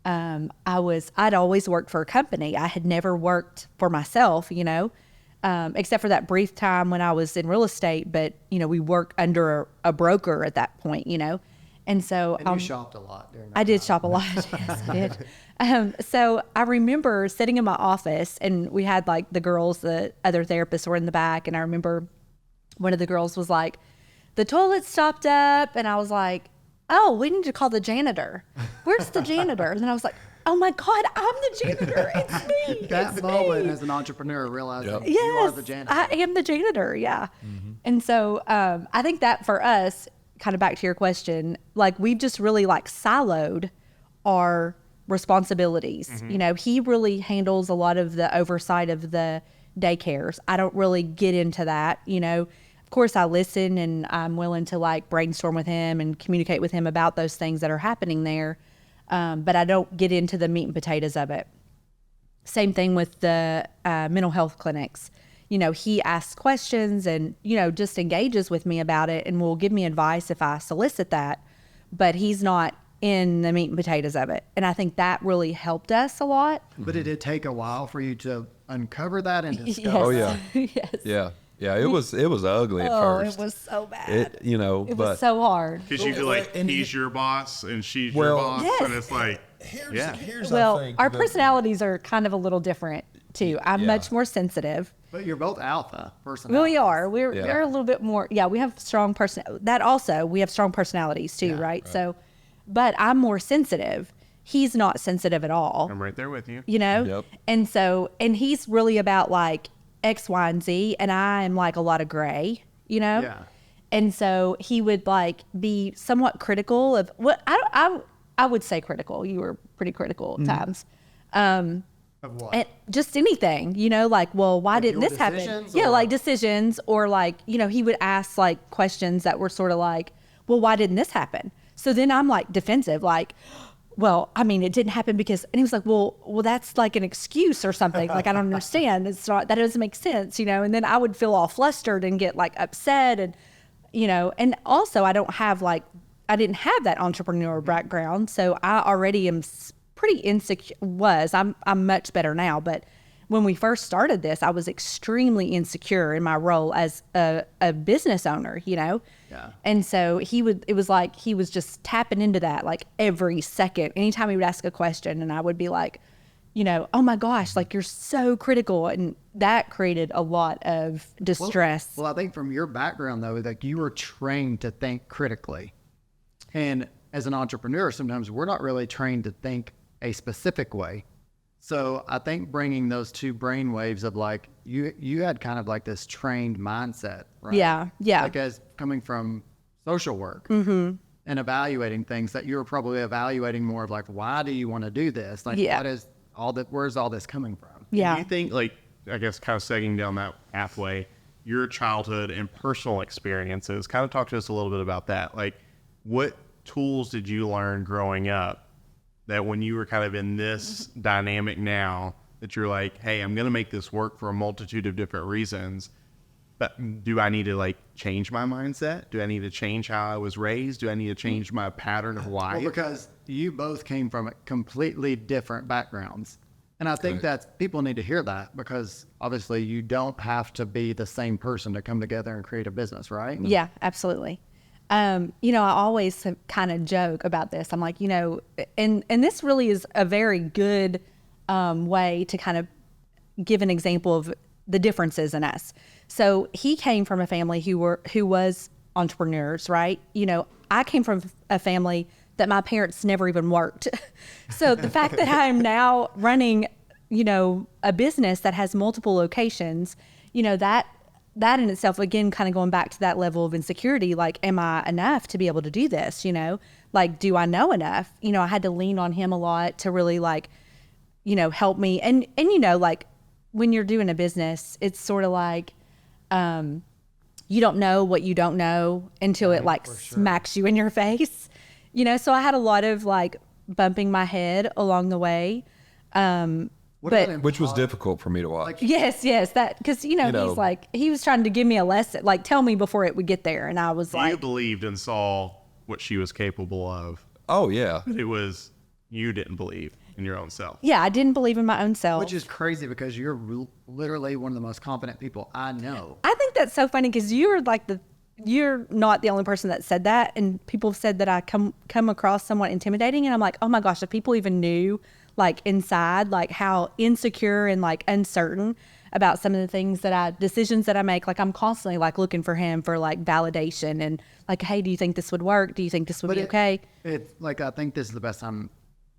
I'd always worked for a company. I had never worked for myself, you know, except for that brief time when I was in real estate. But, you know, we worked under a broker at that point, you know? And so And you shopped a lot during that I did time. shop a lot. Yes, I did. So I remember sitting in my office and we had like the girls, the other therapists were in the back. And I remember one of the girls was like, the toilet stopped up. And I was like, oh, we need to call the janitor. Where's the janitor? And then I was like, oh my God, I'm the janitor. It's me. That it's moment me. as an entrepreneur, realizing Yep. you Yes, are the janitor. I am the janitor. Yeah. And so I think that for us, kind of back to your question, like we've just really like siloed our responsibilities. You know, he really handles a lot of the oversight of the daycares. I don't really get into that. You know, of course I listen and I'm willing to like brainstorm with him and communicate with him about those things that are happening there. But I don't get into the meat and potatoes of it. Same thing with the mental health clinics. You know, he asks questions and, you know, just engages with me about it and will give me advice if I solicit that. But he's not in the meat and potatoes of it. And I think that really helped us a lot. But it did take a while for you to uncover that and discover. Yes. Oh yeah. Yes. Yeah. Yeah. It was ugly at Oh, first. it was so bad. It, you know, It but was so hard. Because you feel like And he's your boss and she's Well- your boss, Yes. and it's like, yeah. Here's Well, I think our the- personalities are kind of a little different too. I'm Yeah. much more sensitive. But you're both alpha Well, personalities. we are. We're Yeah. we're a little bit more. Yeah, we have strong that also we have strong personalities too, right? So, but I'm more sensitive. He's not sensitive at all. I'm right there with you. You know. Yep. And so, and he's really about like X, Y, and Z, and I am like a lot of gray. You know. Yeah. And so he would like be somewhat critical of what I would say critical. You were pretty critical at times. Of what? And just anything, you know, like, well, why didn't your this happen? decisions Yeah, or- like decisions, or like, you know, he would ask like questions that were sort of like, well, why didn't this happen? So then I'm like defensive, like, well, I mean, it didn't happen because, and he was like, well, that's like an excuse or something. Like, I don't understand. It's not, that doesn't make sense, you know? And then I would feel all flustered and get like upset and, you know, and also I didn't have that entrepreneurial background. So I already am pretty insecure. I'm much better now, but when we first started this, I was extremely insecure in my role as a business owner, you know? Yeah. And so it was like he was just tapping into that like every second. Anytime he would ask a question and I would be like, you know, oh my gosh, like you're so critical. And that created a lot of distress. Well, I think from your background though, like you were trained to think critically. And as an entrepreneur, sometimes we're not really trained to think a specific way. So I think bringing those two brain waves of like, you had kind of like this trained mindset, right? Yeah. Like as coming from social work and evaluating things that you were probably evaluating more of like, why do you want to do this? Like, Yeah. what is all that, where's all this coming from? Yeah. Do you think, like, I guess kind of segging down that pathway, your childhood and personal experiences, kind of talk to us a little bit about that. Like, what tools did you learn growing up that when you were kind of in this dynamic now, that you're like, hey, I'm going to make this work for a multitude of different reasons, but do I need to like change my mindset? Do I need to change how I was raised? Do I need to change my pattern of life? Well, because you both came from completely different backgrounds. And I think that people need to hear that because obviously you don't have to be the same person to come together and create a business, right? Yeah, absolutely. You know, I always kind of joke about this. I'm like, you know, and this really is a very good way to kind of give an example of the differences in us. So he came from a family who was entrepreneurs, right? You know, I came from a family that my parents never even worked. So the fact that I am now running, you know, a business that has multiple locations, you know, that in itself, again, kind of going back to that level of insecurity, like, am I enough to be able to do this? You know, like, do I know enough? You know, I had to lean on him a lot to really like, you know, help me. And, you know, like when you're doing a business, it's sort of like, you don't know what you don't know until it like smacks you in your face, you know? So I had a lot of like bumping my head along the way. which was difficult for me to watch. Yes, that, because, you know, he's like, he was trying to give me a lesson, like tell me before it would get there. And I was You like, believed and saw what she was capable of. Oh yeah. But it was, you didn't believe in your own self. yeah, I didn't believe in my own self. Which is crazy because you're literally one of the most confident people I know. I think that's so funny because you're not the only person that said that. And people have said that I come across somewhat intimidating. And I'm like, oh my gosh, if people even knew like inside, like how insecure and like uncertain about some of the things decisions that I make, like I'm constantly like looking for him for like validation and like, hey, do you think this would work? Do you think this would be okay? It's like, I think this is the best time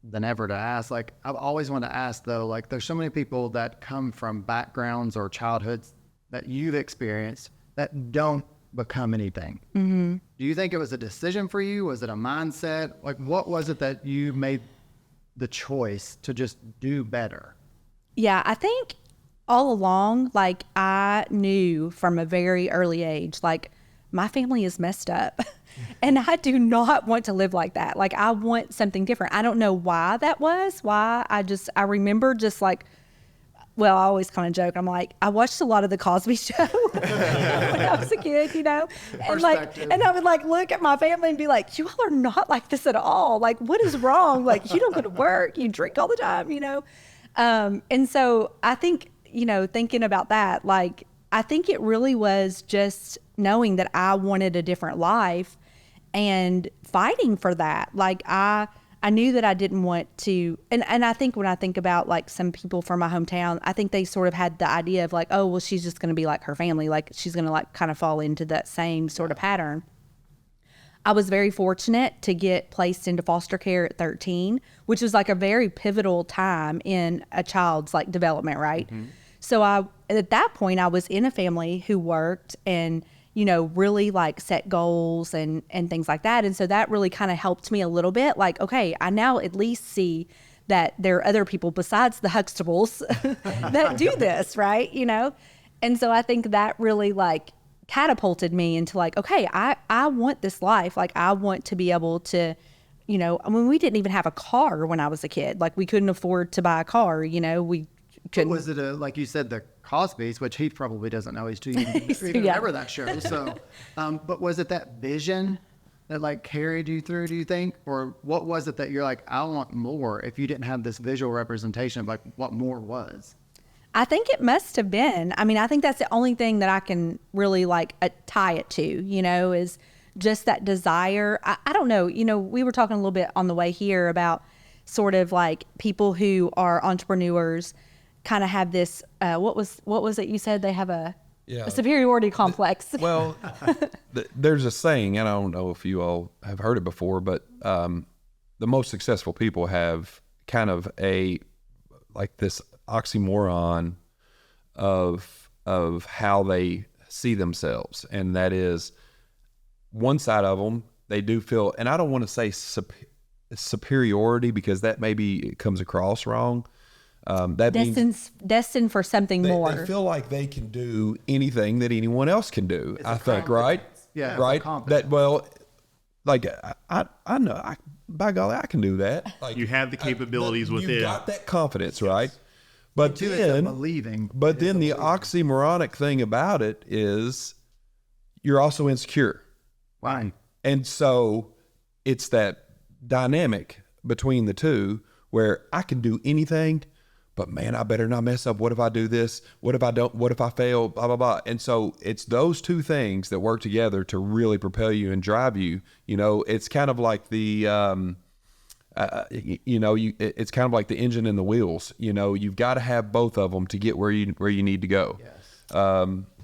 than ever to ask. Like, I've always wanted to ask though, like there's so many people that come from backgrounds or childhoods that you've experienced that don't become anything. Mm-hmm. Do you think it was a decision for you? Was it a mindset? Like, what was it that you made the choice to just do better? Yeah, I think all along, like I knew from a very early age, like my family is messed up and I do not want to live like that. Like I want something different. I don't know why that was, I remember just like, well, I always kind of joke. I'm like, I watched a lot of the Cosby Show when I was a kid, and I would like look at my family and be like, you all are not like this at all. Like, what is wrong? Like, you don't go to work, you drink all the time, and so I think, thinking about that, like, I think it really was just knowing that I wanted a different life and fighting for that. Like, I knew that I didn't want to, and I think when I think about like some people from my hometown, I think they sort of had the idea of like, oh, well, she's just going to be like her family. Like she's going to like kind of fall into that same sort of pattern. I was very fortunate to get placed into foster care at 13, which was like a very pivotal time in a child's like development, right? Mm-hmm. So at that point, I was in a family who worked and, really like set goals and things like that. And so that really kind of helped me a little bit. Like, okay, I now at least see that there are other people besides the Huxtables that do this, right? And so I think that really like catapulted me into like, okay, I want this life. Like I want to be able to, we didn't even have a car when I was a kid. Like we couldn't afford to buy a car, we couldn't. Was it like you said, the Cosby's, which Heath probably doesn't know. He's too young to even remember that show. So, but was it that vision that like carried you through, do you think? Or what was it that you're like, I want more, if you didn't have this visual representation of like what more was? I think it must have been. I mean, I think that's the only thing that I can really like tie it to, is just that desire. I don't know, we were talking a little bit on the way here about sort of like people who are entrepreneurs kind of have this, what was it you said? They have a superiority complex. Well, there's a saying, and I don't know if you all have heard it before, but the most successful people have kind of like this oxymoron of how they see themselves. And that is one side of them, they do feel, and I don't want to say superiority because that maybe comes across wrong. That destined for something more. They feel like they can do anything that anyone else can do. I think, right? Yeah, right. That like I know. By golly, I can do that. Like you have the capabilities within. You got that confidence, right? But then believing. But then the oxymoronic thing about it is you're also insecure. Right. And so it's that dynamic between the two where I can do anything. But man, I better not mess up. What if I do this? What if I don't? What if I fail? Blah, blah, blah. And so it's those two things that work together to really propel you and drive you. It's kind of like the, it's kind of like the engine and the wheels. You've got to have both of them to get where you need to go. Yes.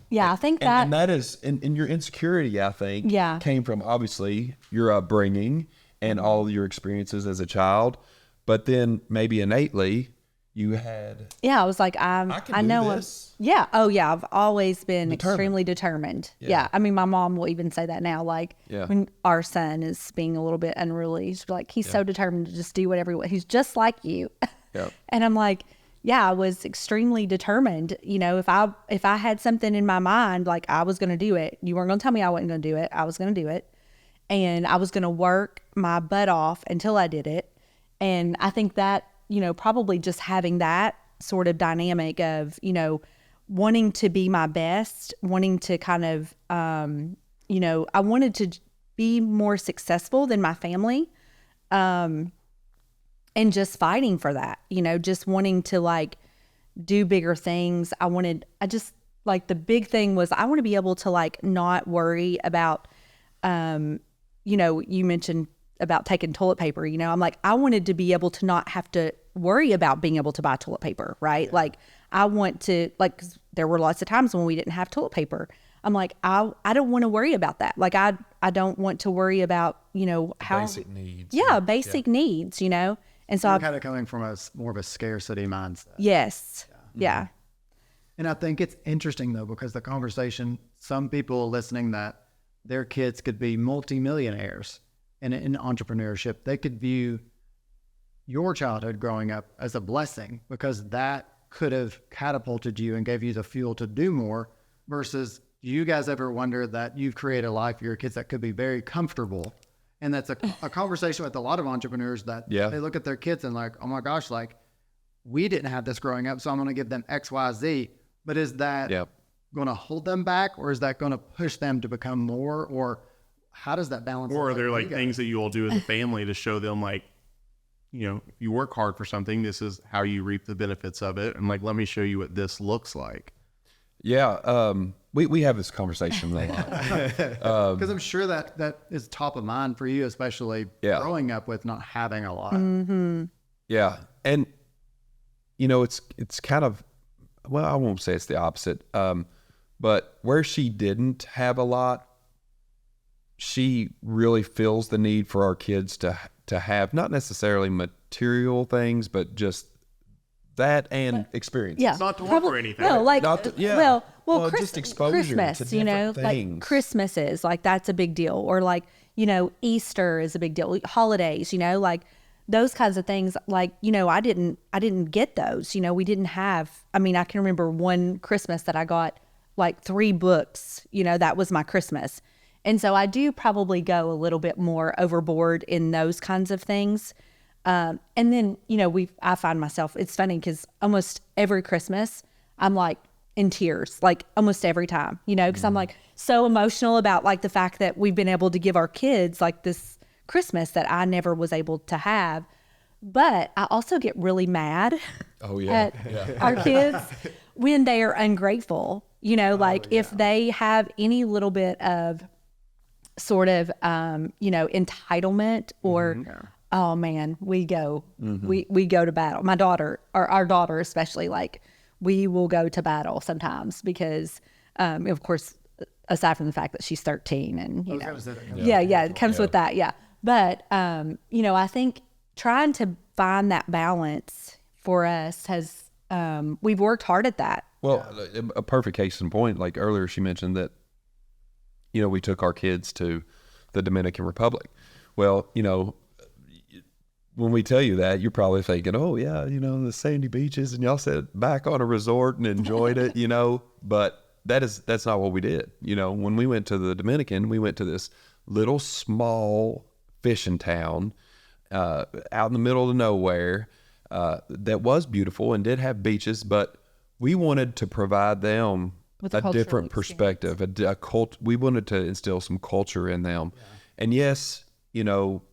Yeah, I think that. And that is, and your insecurity, I think, came from obviously your upbringing and all your experiences as a child. But then maybe innately, you had. Yeah, I was like, I know this. Yeah. Oh, yeah. I've always been extremely determined. Yeah. I mean, my mom will even say that now. Like when our son is being a little bit unruly, she's like, he's so determined to just do whatever. He's just like you. Yeah. And I'm like, yeah, I was extremely determined. If I had something in my mind, like I was going to do it. You weren't going to tell me I wasn't going to do it. I was going to do it, and I was going to work my butt off until I did it. And I think that. Probably just having that sort of dynamic of, wanting to be my best, wanting to kind of, I wanted to be more successful than my family, and just fighting for that, just wanting to like do bigger things. The big thing was I want to be able to like not worry about, you mentioned about taking toilet paper, I'm like, I wanted to be able to not have to worry about being able to buy toilet paper, right? Yeah. Like I want to, like, 'cause there were lots of times when we didn't have toilet paper. I'm like, I don't want to worry about that. Like I don't want to worry about, how basic needs. Yeah. Basic needs, And so You're I've, kind of coming from more of a scarcity mindset. yes. Yeah. And I think it's interesting though, because the conversation, some people listening that their kids could be multimillionaires in entrepreneurship, they could view your childhood growing up as a blessing because that could have catapulted you and gave you the fuel to do more versus do you guys ever wonder that you've created a life for your kids that could be very comfortable? And that's a conversation with a lot of entrepreneurs that they look at their kids and like, oh my gosh, like we didn't have this growing up, so I'm going to give them X, Y, Z. But is that going to hold them back or is that going to push them to become more? Or how does that balance? Or are there like things that you all do as a family to show them like, you know, if you work hard for something, this is how you reap the benefits of it. And like, let me show you what this looks like. Yeah. We have this conversation a lot. Because I'm sure that is top of mind for you, especially growing up with not having a lot. Mm-hmm. Yeah. And, you know, it's kind of, well, I won't say it's the opposite. But where she didn't have a lot, she really feels the need for our kids to have not necessarily material things, but just that and experiences. Yeah. Not to offer anything. No, like, Not to- yeah. well, Well, just exposure Christmas, to you know, different things. like Christmases, like that's a big deal. Or like, you know, Easter is a big deal. Holidays, you know, like those kinds of things. Like, you know, I didn't get those, you know, we didn't have, I mean, I can remember one Christmas that I got like 3 books, you know, that was my Christmas. And so I do probably go a little bit more overboard in those kinds of things. And then, you know, I find myself, it's funny because almost every Christmas I'm like in tears, like almost every time, you know, because I'm like so emotional about like the fact that we've been able to give our kids like this Christmas that I never was able to have. But I also get really mad at our kids when they are ungrateful, you know, like if they have any little bit of sort of, you know, entitlement or, oh man, we go to battle. My daughter, or our daughter especially, like we will go to battle sometimes because, of course, aside from the fact that she's 13 and, you know, it comes with that. Yeah. But, you know, I think trying to find that balance for us has, we've worked hard at that. Well, a perfect case in point, like earlier she mentioned that, you know, we took our kids to the Dominican Republic. Well, you know, when we tell you that, you're probably thinking, oh yeah, you know, the sandy beaches and y'all sat back on a resort and enjoyed it, you know, but that's not what we did. You know, when we went to the Dominican, we went to this little small fishing town out in the middle of nowhere that was beautiful and did have beaches, but we wanted to provide them With a cultural different experience. perspective, we wanted to instill some culture in them. And yes, you know,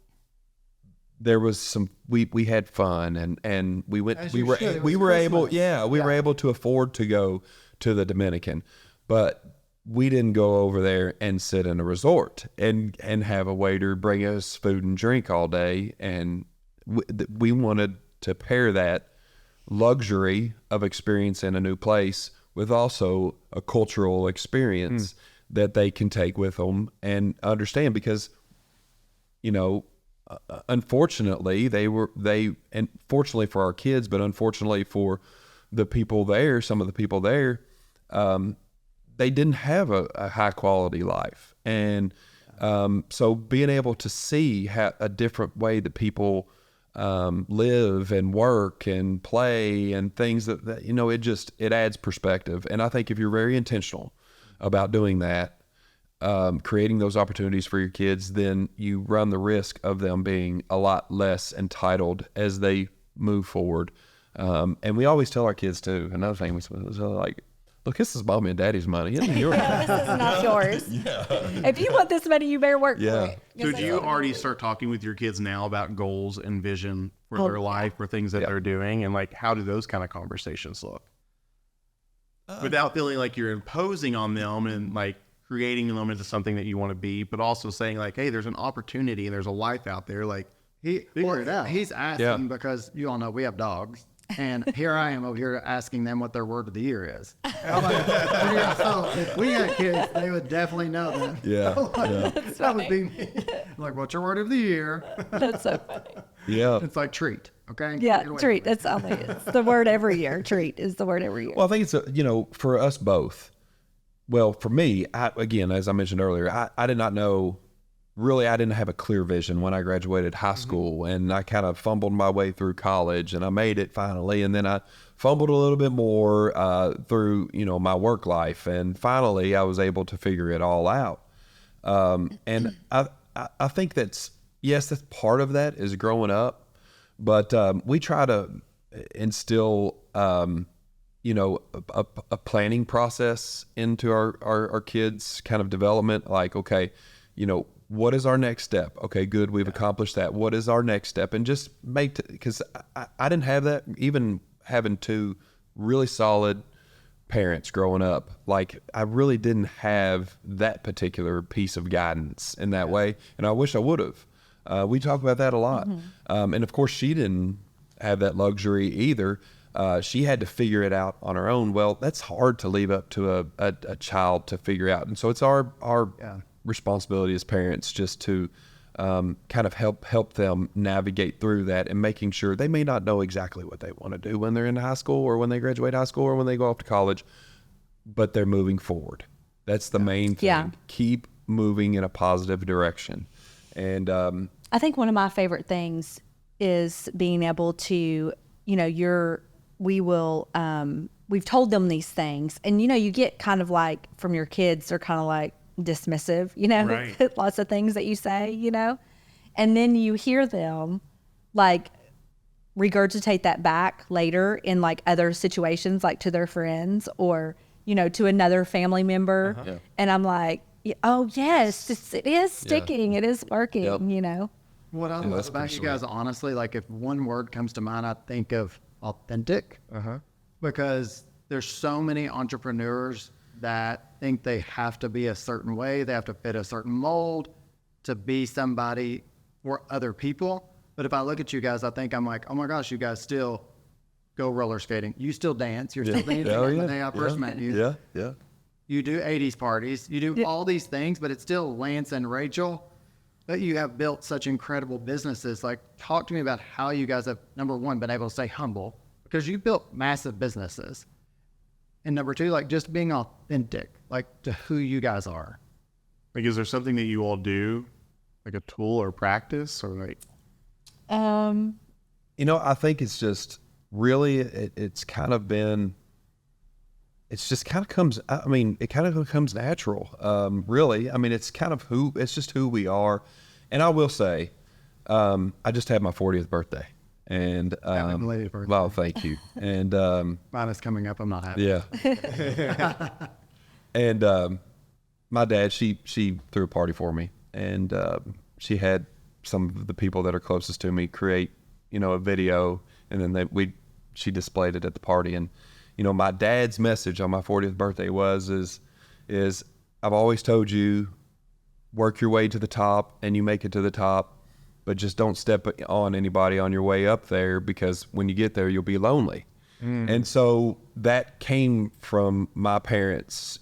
there was we had fun and we went, we were able to afford to go to the Dominican, but we didn't go over there and sit in a resort and have a waiter bring us food and drink all day. And we wanted to pair that luxury of experience in a new place with also a cultural experience that they can take with them and understand, because, you know, unfortunately and fortunately for our kids, but unfortunately for the people there, some of the people there, they didn't have a high quality life. And so being able to see a different way that people live and work and play and things that, you know, it adds perspective. And I think if you're very intentional about doing that, creating those opportunities for your kids, then you run the risk of them being a lot less entitled as they move forward. And we always tell our kids too, another thing, we like, look, this is mommy and daddy's money. It's yours. This is not yours. If you want this money, you better work for it. So do you already start talking with your kids now about goals and vision for their life or things that they're doing? And like, how do those kind of conversations look? Without feeling like you're imposing on them and like creating them into something that you want to be, but also saying like, hey, there's an opportunity and there's a life out there. Like, Figure it out. He's asking because you all know we have dogs. And here I am over here asking them what their word of the year is. I'm like, so if we had kids, they would definitely know that. Yeah. That would be me. Like, what's your word of the year? That's so funny. Yeah. It's like treat. Okay. Yeah, Get away treat. from me. That's it's the word every year. Treat is the word every year. Well, I think it's for us both. Well, for me, again, as I mentioned earlier, I did not know. Really, I didn't have a clear vision when I graduated high school, and I kind of fumbled my way through college, and I made it finally, and then I fumbled a little bit more through my work life, and finally I was able to figure it all out. And I think that's part of that is growing up, but we try to instill a planning process into our kids' kind of development. Like, okay, what is our next step? Okay, good. We've accomplished that. What is our next step? And just because I didn't have that, even having two really solid parents growing up. Like, I really didn't have that particular piece of guidance in that way. And I wish I would have. We talk about that a lot. And of course, she didn't have that luxury either. She had to figure it out on her own. Well, that's hard to leave up to a child to figure out. And so it's our responsibility as parents just to kind of help them navigate through that, and making sure they may not know exactly what they want to do when they're in high school or when they graduate high school or when they go off to college, but they're moving forward. That's the main thing. Yeah. Keep moving in a positive direction. And I think one of my favorite things is being able to, we've told them these things, and you get kind of like, from your kids, they're kind of like dismissive, Right. lots of things that you say, and then you hear them like regurgitate that back later in like other situations, like to their friends or, to another family member. Yeah. And I'm like, oh yes, it is sticking. It is working, Yep. What I love that's about pretty you guys, honestly, like if one word comes to mind, I think of authentic. Because there's so many entrepreneurs that think they have to be a certain way. They have to fit a certain mold to be somebody for other people. But if I look at you guys, I think I'm like, oh my gosh, you guys still go roller skating. You still dance. You're still dancing on the day I first met you. Yeah. You do 80s parties. You do all these things, but it's still Lance and Rachel. But you have built such incredible businesses. Like, talk to me about how you guys have, number one, been able to stay humble, because you built massive businesses. And number two, like just being authentic, like to who you guys are. Like, is there something that you all do, like a tool or practice, or like? I think it's just really, it's kind of been, it's just kind of comes, it kind of becomes natural, really. It's kind of it's just who we are. And I will say, I just had my 40th birthday. And Happy belated birthday. well, thank you. And Mine is coming up. I'm not happy. yeah. And my dad, she threw a party for me, and she had some of the people that are closest to me create, a video, and then she displayed it at the party. And my dad's message on my 40th birthday is I've always told you, work your way to the top, and you make it to the top. But just don't step on anybody on your way up there, because when you get there, you'll be lonely. And so that came from my parents,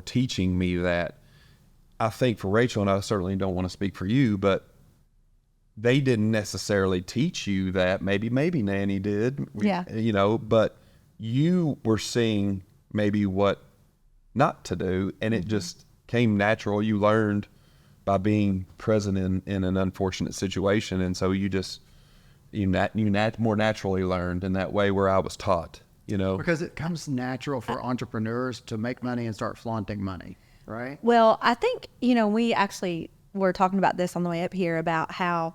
teaching me that. I think for Rachel, and I certainly don't want to speak for you, but they didn't necessarily teach you that. Maybe Nanny did, but you were seeing maybe what not to do, and it just came natural. You learned by being present in an unfortunate situation, and so you more naturally learned in that way, where I was taught, Because it comes natural for entrepreneurs to make money and start flaunting money, right? Well, I think, we actually were talking about this on the way up here about how,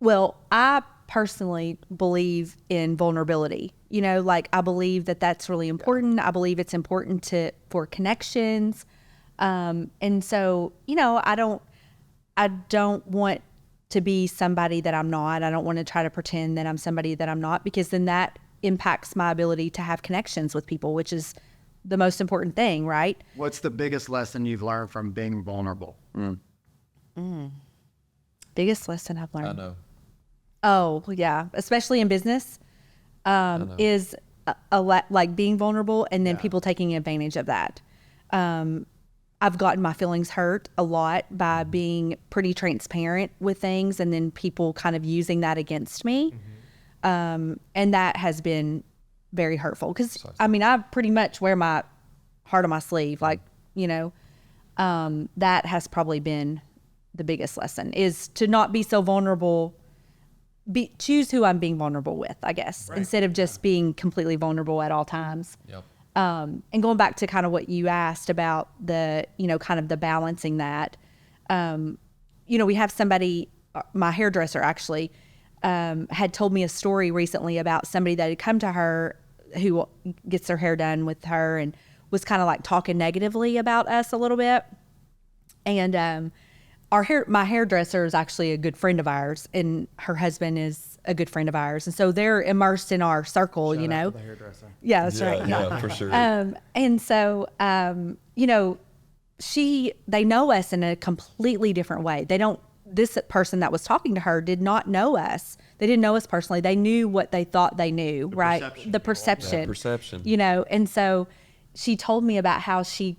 I personally believe in vulnerability. I believe that that's really important. I believe it's important for connections. And so, I don't want to be somebody that I'm not. I don't want to try to pretend that I'm somebody that I'm not, because then that impacts my ability to have connections with people, which is the most important thing, right? What's the biggest lesson you've learned from being vulnerable? Biggest lesson I've learned. I know. Oh, yeah. Especially in business. is like being vulnerable and then people taking advantage of that. I've gotten my feelings hurt a lot by being pretty transparent with things and then people kind of using that against me. And that has been very hurtful because I mean, I pretty much wear my heart on my sleeve. Like, you know, that has probably been the biggest lesson, is to not be so vulnerable. Choose who I'm being vulnerable with, I guess, instead of just being completely vulnerable at all times. Yep. And going back to kind of what you asked about the, you know, kind of the balancing that, you know, we have somebody, my hairdresser actually, had told me a story recently about somebody that had come to her who gets their hair done with her and was kind of like talking negatively about us a little bit. And, my hairdresser is actually a good friend of ours, and her husband is a good friend of ours, and so they're immersed in our circle. Shout you out know, to the hairdresser. yeah, that's right. Yeah, for sure. And so, you know, they know us in a completely different way. This person that was talking to her did not know us. They didn't know us personally. They knew what they thought they knew, right? The perception. Yeah, perception. You know, and so she told me about how she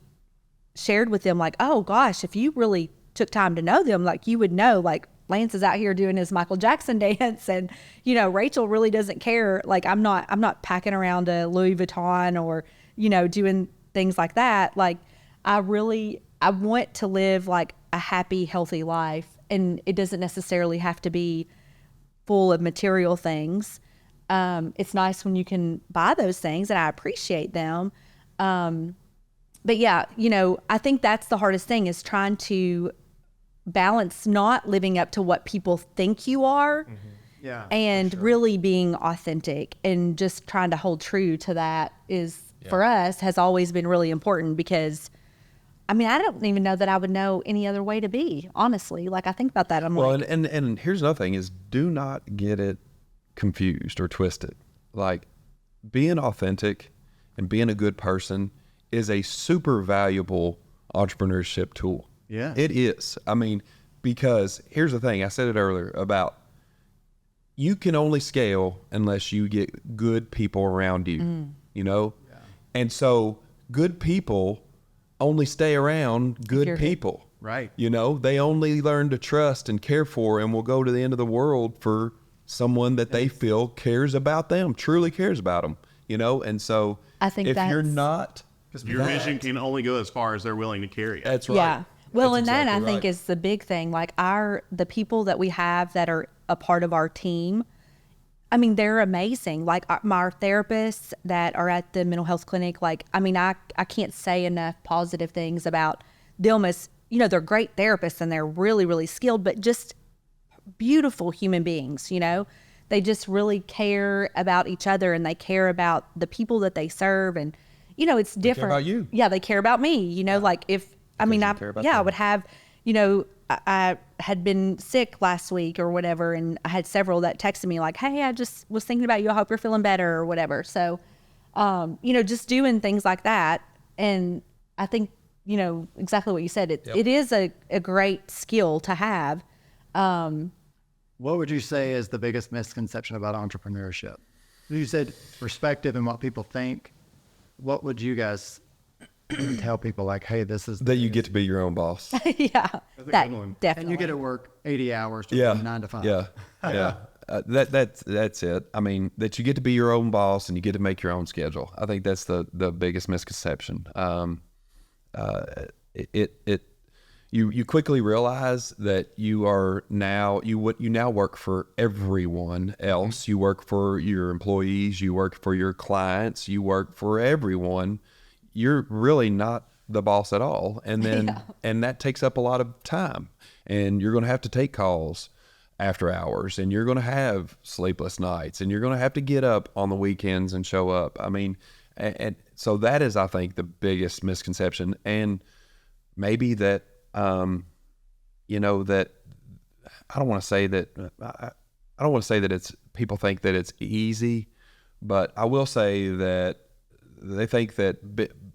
shared with them, like, oh gosh, if you really took time to know them, like you would know, like Lance is out here doing his Michael Jackson dance, and you know Rachel really doesn't care. Like I'm not packing around a Louis Vuitton or, you know, doing things like that. Like I want to live like a happy, healthy life, and it doesn't necessarily have to be full of material things. It's nice when you can buy those things, and I appreciate them. But yeah, you know, I think that's the hardest thing, is trying to balance not living up to what people think you are, and really being authentic, and just trying to hold true to that for us has always been really important, because I mean, I don't even know that I would know any other way to be, honestly. Like I think about that. And here's another thing is, do not get it confused or twisted. Like being authentic and being a good person is a super valuable entrepreneurship tool. Yeah. It is. I mean, because here's the thing, I said it earlier about you can only scale unless you get good people around you, you know? Yeah. And so good people only stay around good people. Right. You know, they only learn to trust and care for and will go to the end of the world for someone that they feel cares about them, truly cares about them, you know? And so I think if you're not... Because your vision can only go as far as they're willing to carry it. That's right. Yeah. Well, That's and that exactly I think right. is the big thing. Like the people that we have that are a part of our team, I mean, they're amazing. Like our therapists that are at the mental health clinic, like, I mean, I can't say enough positive things about them as, you know, they're great therapists and they're really, really skilled, but just beautiful human beings, you know? They just really care about each other, and they care about the people that they serve, and, you know, it's different. They care about you. Yeah, they care about me, you know, like if, I mean, I would have, you know, I had been sick last week or whatever, and I had several that texted me like, hey, I just was thinking about you. I hope you're feeling better or whatever. So, you know, just doing things like that. And I think, you know, exactly what you said. It is a great skill to have. What would you say is the biggest misconception about entrepreneurship? You said perspective and what people think. What would you guys tell people, like, hey, this is... That you get to be your own boss. Yeah, That's a good one. definitely. And you get to work 80 hours to Yeah. 9 to 5. Yeah. Yeah. That's it. I mean, that you get to be your own boss and you get to make your own schedule. I think that's the biggest misconception. You quickly realize that you now work for everyone else. You work for your employees, you work for your clients, you work for everyone. You're really not the boss at all. And then, and that takes up a lot of time, and you're going to have to take calls after hours, and you're going to have sleepless nights, and you're going to have to get up on the weekends and show up. I mean, and so that is, I think, the biggest misconception. And maybe that, you know, that I don't want to say that, I don't want to say that it's, people think that it's easy, but I will say that they think that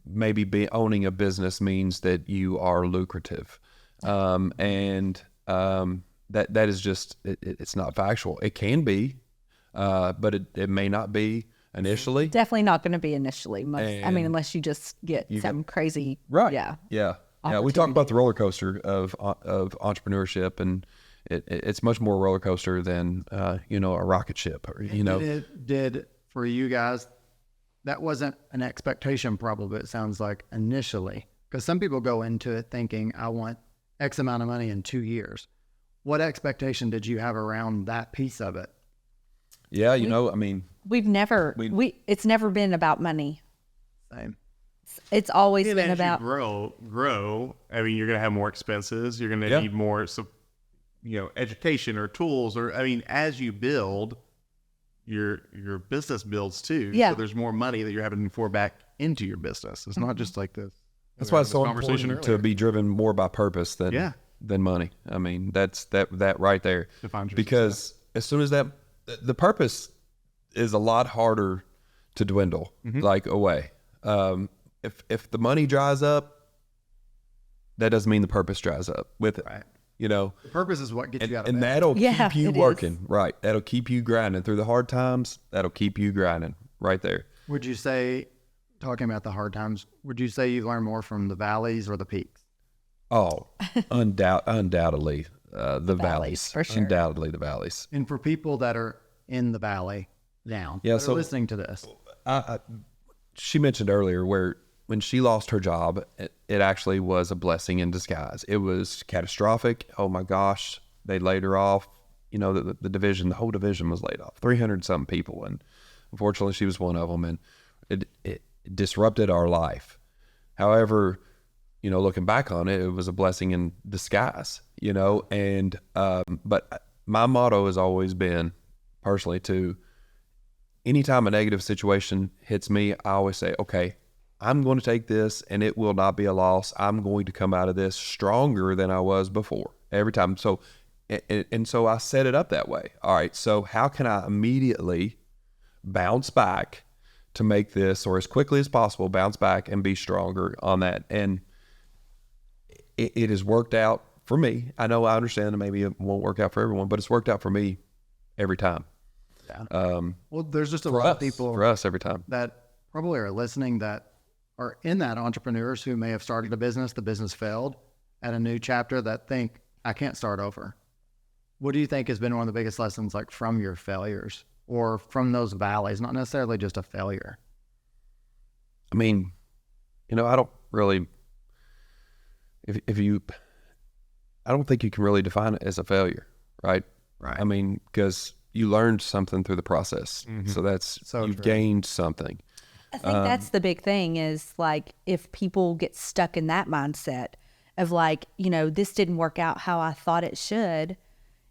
maybe owning a business means that you are lucrative. That is just, it's not factual. It can be, but it may not be initially. Definitely not going to be initially. I mean, And unless you just get some crazy. Right. Yeah. Yeah. Yeah. We talk about the roller coaster of entrepreneurship, and it's much more roller coaster than, a rocket ship, or, Did for you guys, that wasn't an expectation probably, it sounds like, initially. Because some people go into it thinking, I want X amount of money in 2 years. What expectation did you have around that piece of it? Yeah. I mean, It's never been about money. Same. It's always And been as about you grow. I mean, you're going to have more expenses. You're going to need more, education or tools, or, I mean, as you build, your business builds too. Yeah. So there's more money that you're having to pour back into your business. It's not just like this. that's why it's so important to be driven more by purpose than money. I mean, that's that right there. Defines your Because as soon as the purpose is a lot harder to dwindle, like away. If the money dries up, that doesn't mean the purpose dries up with it. Right. The purpose is what gets you out of And bed. that'll Yeah, keep you it working. is. Right. That'll keep you grinding through the hard times. That'll keep you grinding right there. Would you say, talking about the hard times, would you say you learn more from the valleys or the peaks? Oh, undoubtedly, the valleys. for sure. Undoubtedly the valleys. And for people that are in the valley now, Yeah, that are so- listening to this, She mentioned earlier where when she lost her job, it actually was a blessing in disguise. It was catastrophic. Oh my gosh, they laid her off. The whole division was laid off, 300 something people. And unfortunately she was one of them, and it disrupted our life. However, looking back on it, it was a blessing in disguise, but my motto has always been personally anytime a negative situation hits me, I always say, okay, I'm going to take this and it will not be a loss. I'm going to come out of this stronger than I was before every time. So, and so I set it up that way. All right. So how can I immediately bounce back to make this, or as quickly as possible, bounce back and be stronger on that? And it has worked out for me. I understand that maybe it won't work out for everyone, but it's worked out for me every time. yeah. Well, there's just a lot of people For us every time. that probably are listening that are in that, entrepreneurs who may have started a business, the business failed, at a new chapter, that think, I can't start over. What do you think has been one of the biggest lessons, like, from your failures or from those valleys, not necessarily just a failure? I mean, I don't really, I don't think you can really define it as a failure, right? Right. I mean, because you learned something through the process. So you've true. gained something. I think that's the big thing is, like, if people get stuck in that mindset of, like, this didn't work out how I thought it should,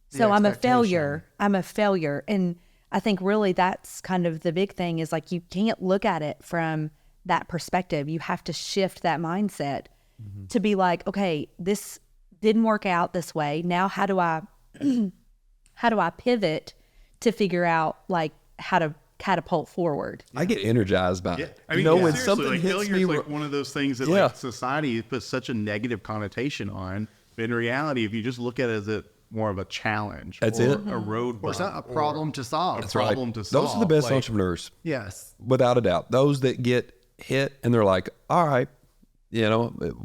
so I'm a failure. I'm a failure. And I think really that's kind of the big thing is, like, you can't look at it from that perspective. You have to shift that mindset to be like, okay, this didn't work out this way. Now how do I pivot to figure out, like, how to catapult forward? I get energized by it. I mean, when seriously, something like, hits failure me, is like one of those things that like society puts such a negative connotation on. But in reality, if you just look at it as more of a challenge, That's or it. a road Or a problem to solve. problem to solve. those are the best like, entrepreneurs, Yes. without a doubt. Those that get hit and they're like, all right,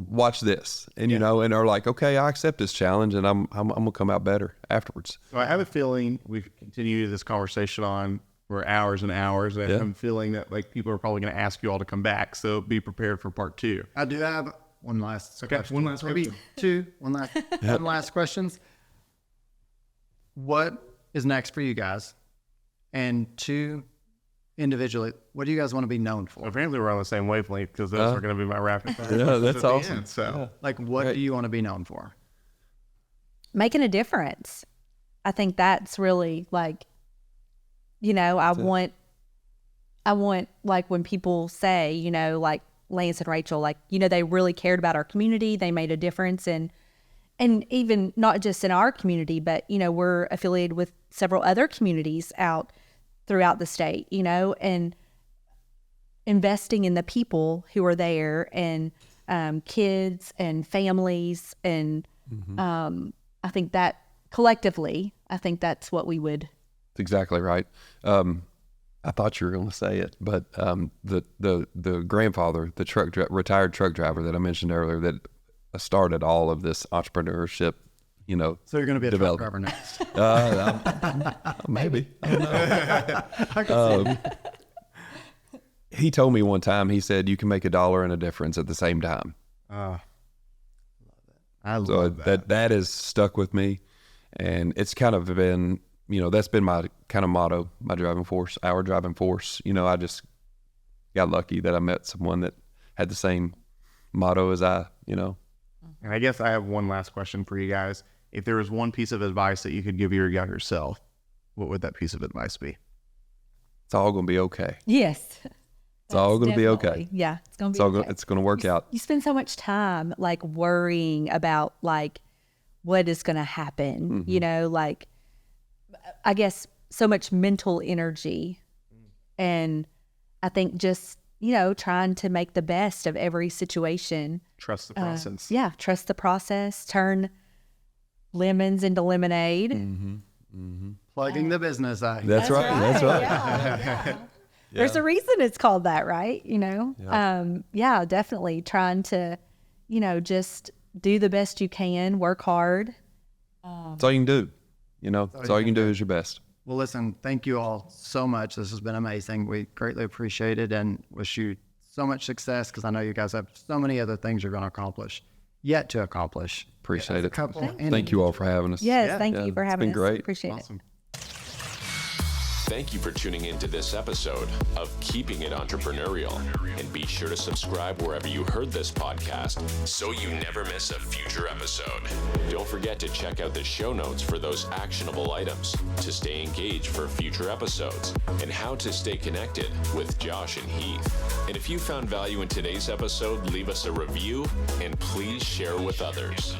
watch this, and and are like, okay, I accept this challenge, and I'm gonna come out better afterwards. So I have a feeling we could continue this conversation on for hours and hours. And I'm feeling that like people are probably going to ask you all to come back. So be prepared for part 2. I do have one last question. one last Maybe question. two. One last questions. What is next for you guys? And 2, individually, what do you guys want to be known for? Apparently we're on the same wavelength because those are going to be my rapid fire. Yeah, that's at the awesome. end, so Like, what do you want to be known for? Making a difference. I think that's really, like, I want, like, when people say, like Lance and Rachel, like, they really cared about our community. They made a difference. And even not just in our community, but, we're affiliated with several other communities out throughout the state, and investing in the people who are there, and kids and families. And I think that collectively, I think that's what we would That's exactly right. I thought you were going to say it, but the grandfather, the retired truck driver that I mentioned earlier, that started all of this entrepreneurship. So you're going to be a truck development. driver next. Maybe. I don't know. He told me one time. He said you can make $1 and a difference at the same time. I love that. That has stuck with me, and it's kind of been, that's been my kind of motto, my driving force, our driving force. I just got lucky that I met someone that had the same motto as I. And I guess I have one last question for you guys. If there was one piece of advice that you could give your younger self, what would that piece of advice be? It's all going to be okay. Yes. It's all going to be okay. Definitely. Yeah, it's going to be okay. It's going to work out. You spend so much time like worrying about like what is going to happen, like I guess so much mental energy. And I think just, trying to make the best of every situation. Trust the process. Yeah, trust the process. Turn lemons into lemonade. Plugging the business eye. That's right. That's right. Yeah. There's a reason it's called that, right? Definitely trying to, just do the best you can, work hard. That's all you can do. That's all you can do is your best. Well, listen, thank you all so much. This has been amazing. We greatly appreciate it and wish you so much success, because I know you guys have so many other things you're going to accomplish, yet to accomplish. Appreciate it. Couple. Thank you all for having us. Yes, thank you for having us. It's been great. Appreciate Awesome. it. Thank you for tuning in to this episode of Keeping It Entrepreneurial. And be sure to subscribe wherever you heard this podcast so you never miss a future episode. Don't forget to check out the show notes for those actionable items to stay engaged for future episodes and how to stay connected with Josh and Heath. And if you found value in today's episode, leave us a review and please share with others.